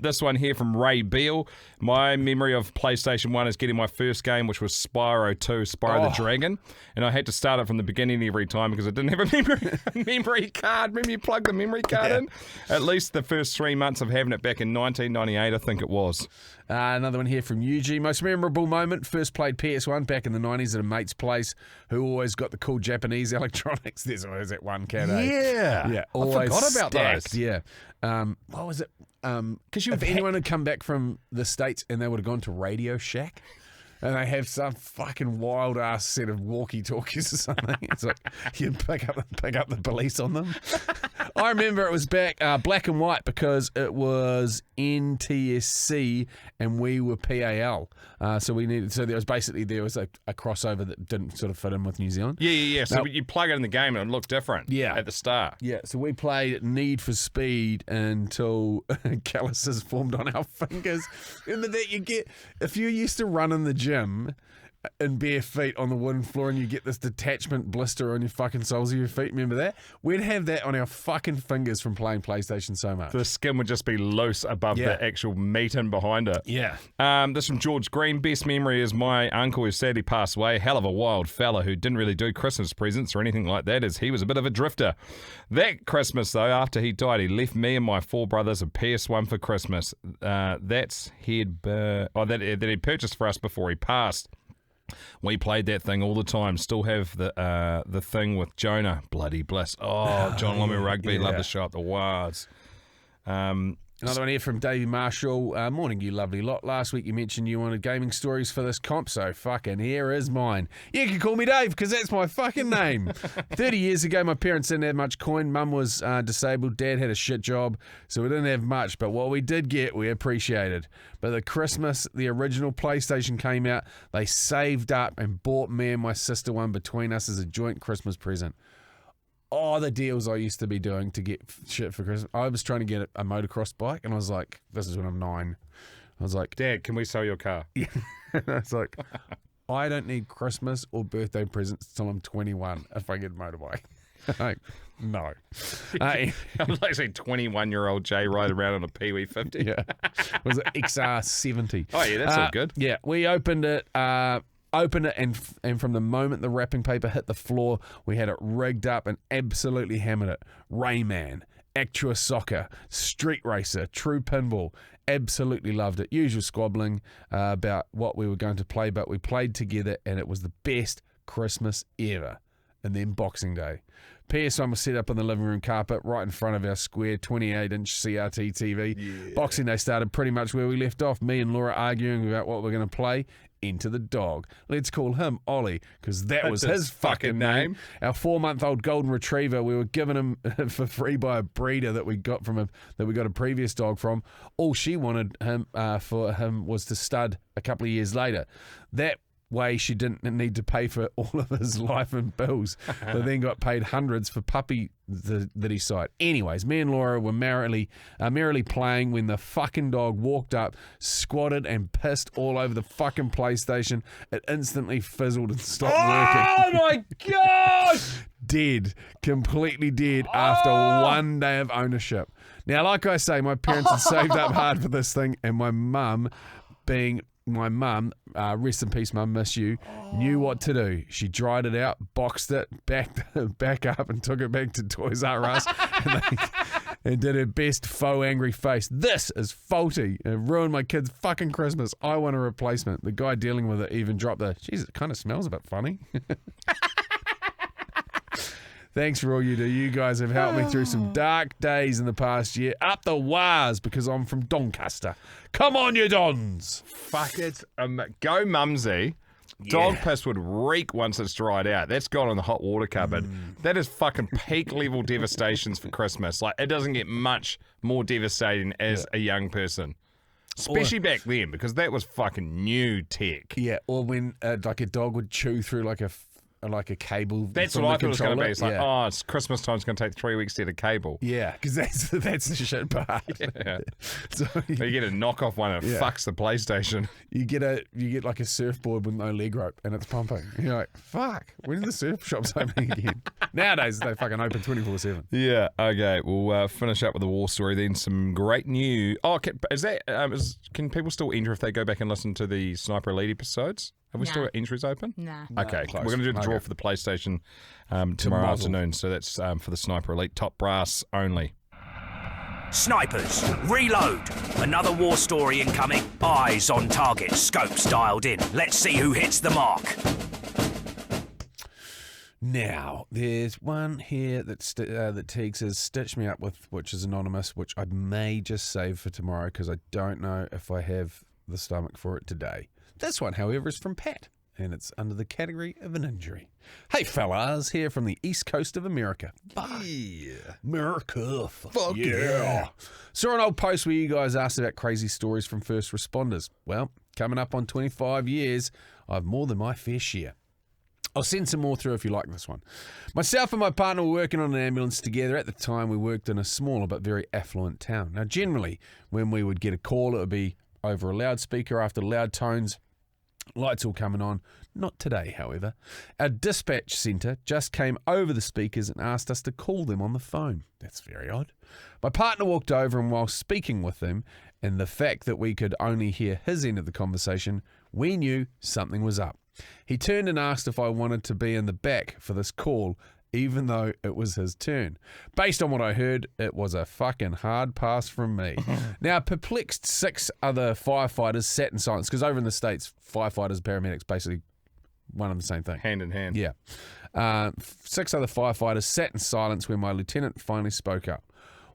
This one here from Ray Beale. My memory of PlayStation 1 is getting my first game, which was Spyro 2, Spyro the Dragon. And I had to start it from the beginning every time because I didn't have a memory card. Remember you plug the memory card in? At least the first 3 months of having it back in 1998, I think it was. Another one here from Yuji. Most memorable moment, first played PS1 back in the 90s at a mate's place who always got the cool Japanese electronics. There's always that one cat. Yeah. I forgot about stacked, those. Yeah. What was it? Because if anyone had come back from the States and they would have gone to Radio Shack, and they have some fucking wild ass set of walkie-talkies or something. It's like you'd pick up the police on them. I remember it was back black and white because it was NTSC and we were PAL. So there was a crossover that didn't sort of fit in with New Zealand. Yeah. So you plug it in the game and it looked different at the start. Yeah, so we played Need for Speed until calluses formed on our fingers. Remember that you get, if you're used to running the gym, in bare feet on the wooden floor and you get this detachment blister on your fucking soles of your feet. Remember that? We'd have that on our fucking fingers from playing PlayStation so much. The skin would just be loose above the actual meat in behind it. Yeah. This from George Green. Best memory is my uncle who sadly passed away. Hell of a wild fella who didn't really do Christmas presents or anything like that, as he was a bit of a drifter. That Christmas, though, after he died, he left me and my 4 brothers a PS1 for Christmas. That he'd purchased for us before he passed. We played that thing all the time. Still have the thing with Jonah. Bloody bliss. Oh, John Lomu Rugby. Love the show up the Wards. Another one here from Davey Marshall. Morning, you lovely lot. Last week you mentioned you wanted gaming stories for this comp, so fucking here is mine. You can call me Dave, because that's my fucking name. 30 years ago, my parents didn't have much coin. Mum was disabled. Dad had a shit job, so we didn't have much. But what we did get, we appreciated. But the Christmas the original PlayStation came out, they saved up and bought me and my sister one between us as a joint Christmas present. Oh, the deals I used to be doing to get shit for Christmas. I was trying to get a motocross bike, and I was like, this is when I'm 9. I was like, Dad, can we sell your car? yeah. I was like, I don't need Christmas or birthday presents till I'm 21 if I get a motorbike. Like, no. I'm like saying 21-year-old Jay riding around on a Pee-wee 50. Yeah. It was an XR70. Oh, yeah, that's all good. Yeah, we opened it. And from the moment the wrapping paper hit the floor, we had it rigged up and absolutely hammered it. Rayman, Actua Soccer, Street Racer, True Pinball. Absolutely loved it. Usual squabbling about what we were going to play, but we played together and it was the best Christmas ever. And then Boxing Day. PS1 was set up on the living room carpet right in front of our square 28-inch CRT TV. Yeah. Boxing Day started pretty much where we left off. Me and Laura arguing about what we're going to play. Enter the dog. Let's call him Ollie, because that was his fucking name. Our 4-month-old golden retriever, we were given him for free by a breeder that we got a previous dog from. All she wanted for him was to stud a couple of years later. That way she didn't need to pay for all of his life and bills, but then got paid hundreds for puppy that he signed. Anyways, me and Laura were merrily playing when the fucking dog walked up, squatted and pissed all over the fucking PlayStation. It instantly fizzled and stopped working. Oh my God! Dead. Completely dead after 1 day of ownership. Now, like I say, my parents had saved up hard for this thing, and my mum, rest in peace, Mum, miss you, knew what to do. She dried it out, boxed it, back up, and took it back to Toys R Us, and did her best faux angry face. This is faulty. It ruined my kid's fucking Christmas. I want a replacement. The guy dealing with it even dropped the, geez, it kind of smells a bit funny. Thanks for all you do. You guys have helped me through some dark days in the past year. Up the wires, because I'm from Doncaster. Come on, you Dons. Fuck it. Go Mumsy. Dog piss would reek once it's dried out. That's gone in the hot water cupboard. That is fucking peak level devastations for Christmas. Like, it doesn't get much more devastating as a young person. Especially back then, because that was fucking new tech. Yeah, or when like a dog would chew through like a cable. That's what I thought it was going to be. It's like, it's Christmas time. It's going to take 3 weeks to get a cable. Yeah, because that's the shit part. Yeah. So you get a knockoff one and it fucks the PlayStation. You get like a surfboard with no leg rope and it's pumping. You're like, fuck, when are the surf shops opening again? Nowadays they fucking open 24/7. Yeah. Okay. We'll finish up with a war story. Then some great news. Oh, can people still enter if they go back and listen to the Sniper Elite episodes? Have we still got entries open? Nah. Okay, we're going to do the draw for the PlayStation tomorrow afternoon. So that's for the Sniper Elite top brass only. Snipers, reload. Another war story incoming. Eyes on target, scopes dialed in. Let's see who hits the mark. Now, there's one here that Teagues has stitched me up with, which is anonymous, which I may just save for tomorrow because I don't know if I have the stomach for it today. This one, however, is from Pat, and it's under the category of an injury. Hey, fellas, here from the east coast of America. Yeah. America. Fuck yeah. Saw an old post where you guys asked about crazy stories from first responders. Well, coming up on 25 years, I've more than my fair share. I'll send some more through if you like this one. Myself and my partner were working on an ambulance together. At the time, we worked in a smaller but very affluent town. Now, generally, when we would get a call, it would be over a loudspeaker after loud tones Lights all coming on. Not today, however. Our dispatch centre just came over the speakers and asked us to call them on the phone. That's very odd. My partner walked over, and while speaking with them, and the fact that we could only hear his end of the conversation, we knew something was up. He turned and asked if I wanted to be in the back for this call, even though it was his turn. Based on what I heard, it was a fucking hard pass from me. Now, perplexed, 6 other firefighters sat in silence, because over in the States, firefighters, paramedics, basically one and the same thing. Hand in hand. Yeah. 6 other firefighters sat in silence when my lieutenant finally spoke up.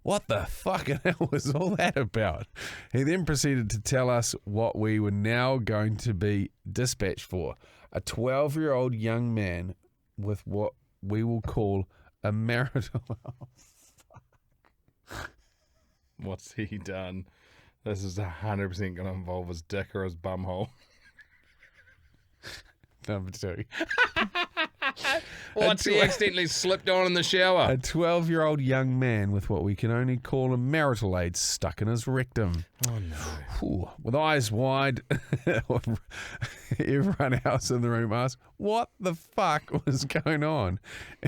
What the fucking hell was all that about? He then proceeded to tell us what we were now going to be dispatched for. A 12-year-old young man with what we will call a marital... What's he done? This is 100% going to involve his dick or his bumhole. Number 2. What's he accidentally slipped on in the shower? A 12-year-old young man with what we can only call a marital aid stuck in his rectum. Oh, no. Ooh, with eyes wide, everyone else in the room asked, what the fuck was going on?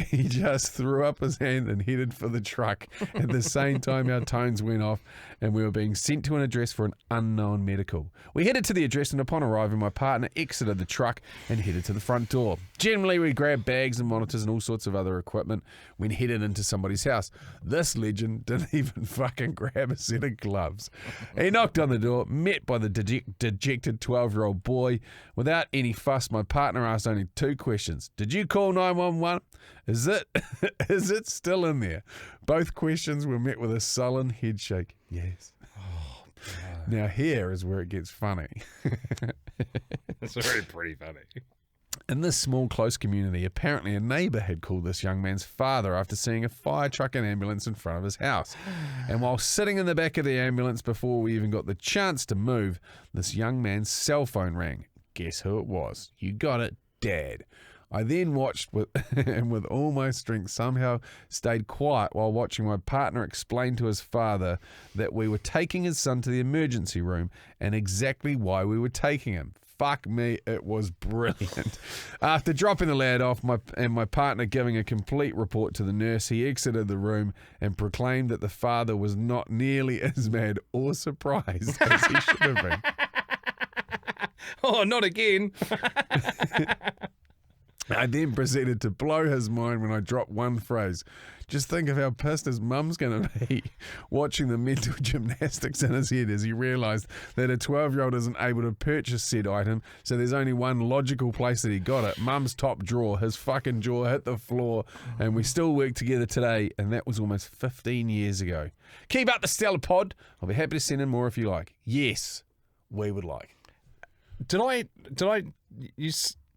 He just threw up his hand and headed for the truck. At the same time, our tones went off and we were being sent to an address for an unknown medical. We headed to the address, and upon arriving, my partner exited the truck and headed to the front door. Generally, we grabbed bags and monitors and all sorts of other equipment when headed into somebody's house. This legend didn't even fucking grab a set of gloves. He knocked on the door, met by the dejected 12-year-old boy. Without any fuss, my partner asked only 2 questions. Did you call 911? Is it still in there? Both questions were met with a sullen head shake. Yes. Oh, now here is where it gets funny. It's very pretty funny. In this small, close community, apparently a neighbour had called this young man's father after seeing a fire truck and ambulance in front of his house. And while sitting in the back of the ambulance before we even got the chance to move, this young man's cell phone rang. Guess who it was? You got it, Dad. I then watched and with all my strength somehow stayed quiet while watching my partner explain to his father that we were taking his son to the emergency room and exactly why we were taking him. Fuck me, it was brilliant. After dropping the lad off and my partner giving a complete report to the nurse, he exited the room and proclaimed that the father was not nearly as mad or surprised as he should have been. Oh, not again. I then proceeded to blow his mind when I dropped one phrase. Just think of how pissed his mum's going to be watching the mental gymnastics in his head as he realised that a 12-year-old isn't able to purchase said item, so there's only one logical place that he got it. Mum's top drawer. His fucking jaw hit the floor, and we still work together today, and that was almost 15 years ago. Keep up the stellar pod. I'll be happy to send in more if you like. Yes, we would like.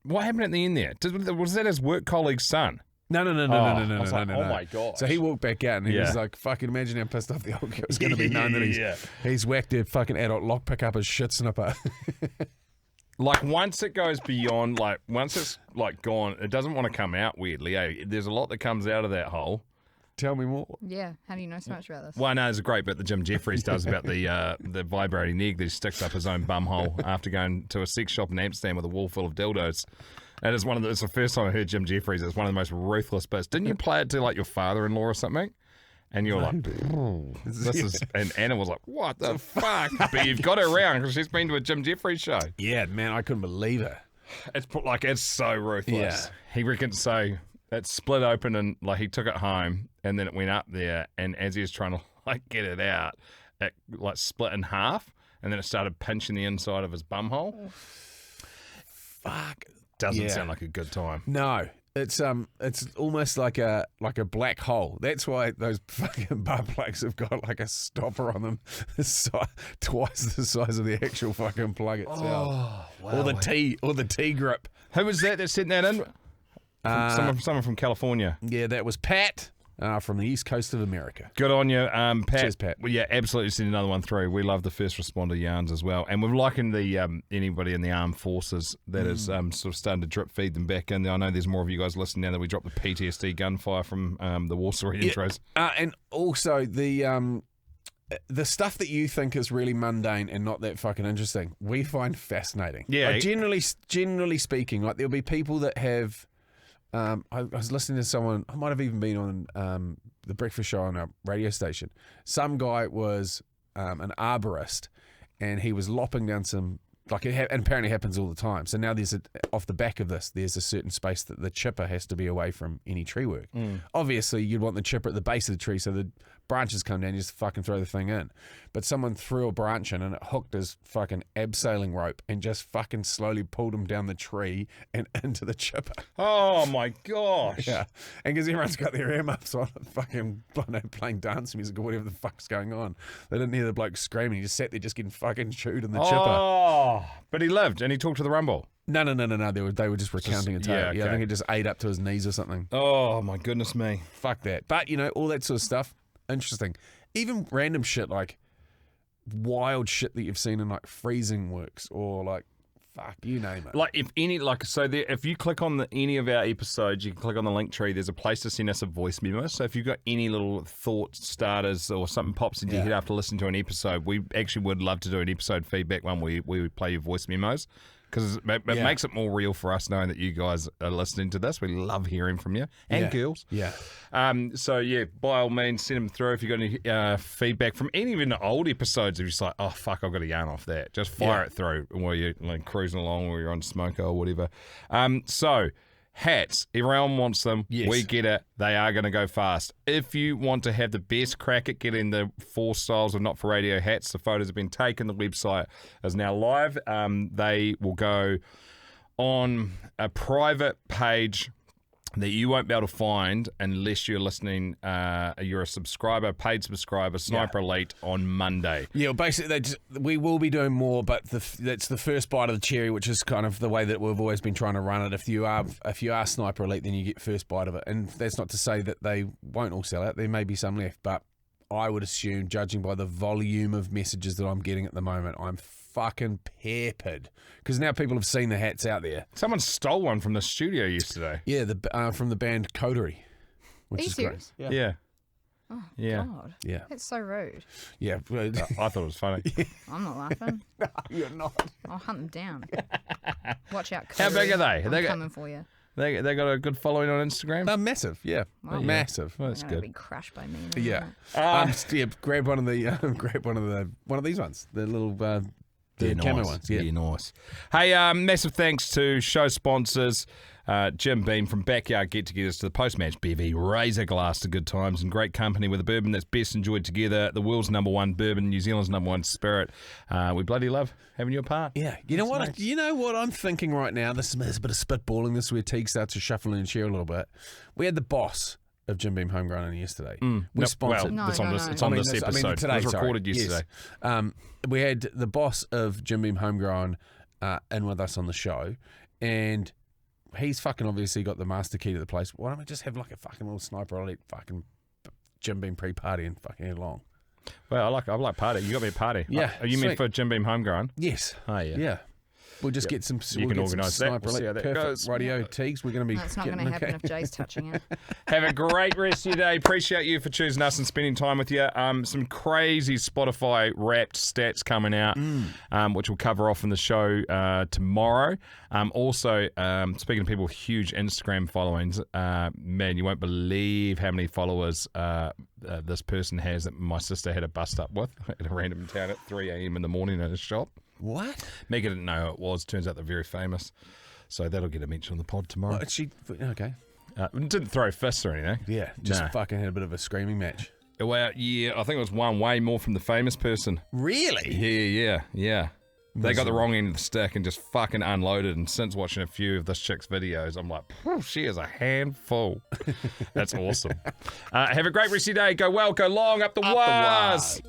What happened at the end there? Was that his work colleague's son? No. I was like, oh my God. So he walked back out and he was like, fucking imagine how pissed off the old guy was going to be knowing that he's whacked a fucking adult lockpick up his shit snipper. Like, once it goes beyond, like, once it's, like, gone, it doesn't want to come out weirdly, eh? There's a lot that comes out of that hole. Tell me more. Yeah, how do you know so much about this? Well, no, there's a great bit that Jim Jeffries does about the vibrating egg that he sticks up his own bum hole after going to a sex shop in Amsterdam with a wall full of dildos. And it's the first time I heard Jim Jeffries. It's one of the most ruthless bits. Didn't you play it to like your father-in-law or something? And you're like, this is, and Anna was like, what the fuck? But you've got her around because she's been to a Jim Jeffries show. Yeah, man, I couldn't believe it. It's so ruthless. Yeah. He reckons so. It split open and like he took it home and then it went up there, and as he was trying to like get it out, it like split in half and then it started pinching the inside of his bumhole. Fuck. Doesn't sound like a good time. No. It's almost like a black hole. That's why those fucking butt plugs have got like a stopper on them, twice the size of the actual fucking plug itself. Oh, wow. Or the T grip. Who was that sent that in? Someone from California. Yeah, that was Pat from the east coast of America. Good on you, Pat. Cheers, Pat. Well, yeah, absolutely send another one through. We love the first responder yarns as well. And we've likened the anybody in the armed forces that is sort of starting to drip feed them back in. I know there's more of you guys listening now that we dropped the PTSD gunfire from the war story intros. And also the the stuff that you think is really mundane and not that fucking interesting, we find fascinating. Yeah. Like, generally speaking, like there'll be people that have. I was listening to someone. I might have even been on the breakfast show on a radio station. Some guy was an arborist, and he was lopping down some. Like and apparently happens all the time. So now off the back of this, there's a certain space that the chipper has to be away from any tree work. Obviously, you'd want the chipper at the base of the tree so the branches come down, you just fucking throw the thing in. But someone threw a branch in and it hooked his fucking abseiling rope and just fucking slowly pulled him down the tree and into the chipper. Oh my gosh. Yeah. And because everyone's got their earmuffs on, fucking playing dance music or whatever the fuck's going on. They didn't hear the bloke screaming. He just sat there just getting fucking chewed in the chipper. Oh, but he lived and he talked to the rumble. No. They were just recounting a tale. yeah, I okay. think it just ate up to his knees or something. Oh my goodness me. Fuck that. But, all that sort of stuff, interesting. Even random shit like wild shit that you've seen in like freezing works or like, fuck, you name it. Like if you click on any of our episodes, you can click on the link tree. There's a place to send us a voice memo. So if you've got any little thought starters or something pops into your head after listening to an episode, we actually would love to do an episode feedback one where we play your voice memos. Because it makes it more real for us knowing that you guys are listening to this. We love hearing from you and girls. Yeah. So, by all means, send them through if you've got any feedback from any of the old episodes. If you're just like, oh, fuck, I've got a yarn off that. Just fire it through while you're like cruising along or you're on smoker or whatever. So, hats, everyone wants them. Yes. We get it. They are going to go fast. If you want to have the best crack at getting the 4 styles of Not For Radio hats, the photos have been taken. The website is now live. They will go on a private page that you won't be able to find unless you're listening, you're a subscriber, paid subscriber, Sniper Elite on Monday. Yeah, well, basically, we will be doing more, but that's the first bite of the cherry, which is kind of the way that we've always been trying to run it. If you are Sniper Elite, then you get first bite of it. And that's not to say that they won't all sell out. There may be some left, but I would assume, judging by the volume of messages that I'm getting at the moment, I'm fucking peppered. Because now people have seen the hats out there. Someone stole one from the studio yesterday. Yeah, from the band Coterie, which Are you is serious? great. Yeah. Oh, Yeah. God. Yeah. That's so rude. Yeah. I thought it was funny. I'm not laughing. No, you're not. I'll hunt them down. Watch out, How big are they? I'm coming for you. They got a good following on Instagram? They're massive, yeah. Wow. Massive. Well, that's They're going to good. be crushed by me. Yeah. Grab one of these ones. The little the camo ones. Yeah. Nice. Hey, massive thanks to show sponsors, Jim Beam from Backyard Get-Togethers to the post-match bevy, Razor Glass to good times and great company with a bourbon that's best enjoyed together, the world's #1 bourbon, New Zealand's #1 spirit. We bloody love having you a part. Yeah. You know what? You know what I'm thinking right now? This is a bit of spitballing. This is where Teague starts to shuffle and share a little bit. We had the boss of Jim Beam Homegrown in yesterday. We sponsored. No, it's on no, this, no. it's on this I mean, episode. today, it was recorded sorry. yesterday. Yes. We had the boss of Jim Beam Homegrown in with us on the show, and he's fucking obviously got the master key to the place. Why don't we just have like a fucking little Sniper Elite fucking Jim Beam pre-party and fucking head along? Well, I like party. You got me a party. Yeah, Oh, you mean sweet. for Jim Beam Homegrown? Yes. Oh, yeah. Yeah. We'll just get some. You can get some organise that. Sniper We'll see Elite. how that Perfect. goes. Radio Teagues. We're going to be. No, it's not going to happen if Jay's touching it. Have a great rest of your day. Appreciate you for choosing us and spending time with you. Some crazy Spotify wrapped stats coming out, which we'll cover off in the show tomorrow. Also, speaking of people with huge Instagram followings, man, you won't believe how many followers this person has that my sister had a bust up with at a random town at 3 a.m. in the morning at a shop. What? Mega didn't know who it was. Turns out they're very famous. So that'll get a mention on the pod tomorrow. What, she? Okay. Didn't throw fists or anything. Yeah. Just No. fucking had a bit of a screaming match. Well, yeah, I think it was one way more from the famous person. Really? Yeah. They got the wrong end of the stick and just fucking unloaded. And since watching a few of this chick's videos, I'm like, she is a handful. That's awesome. Have a great rest of your day. Go well, go long, up the wires.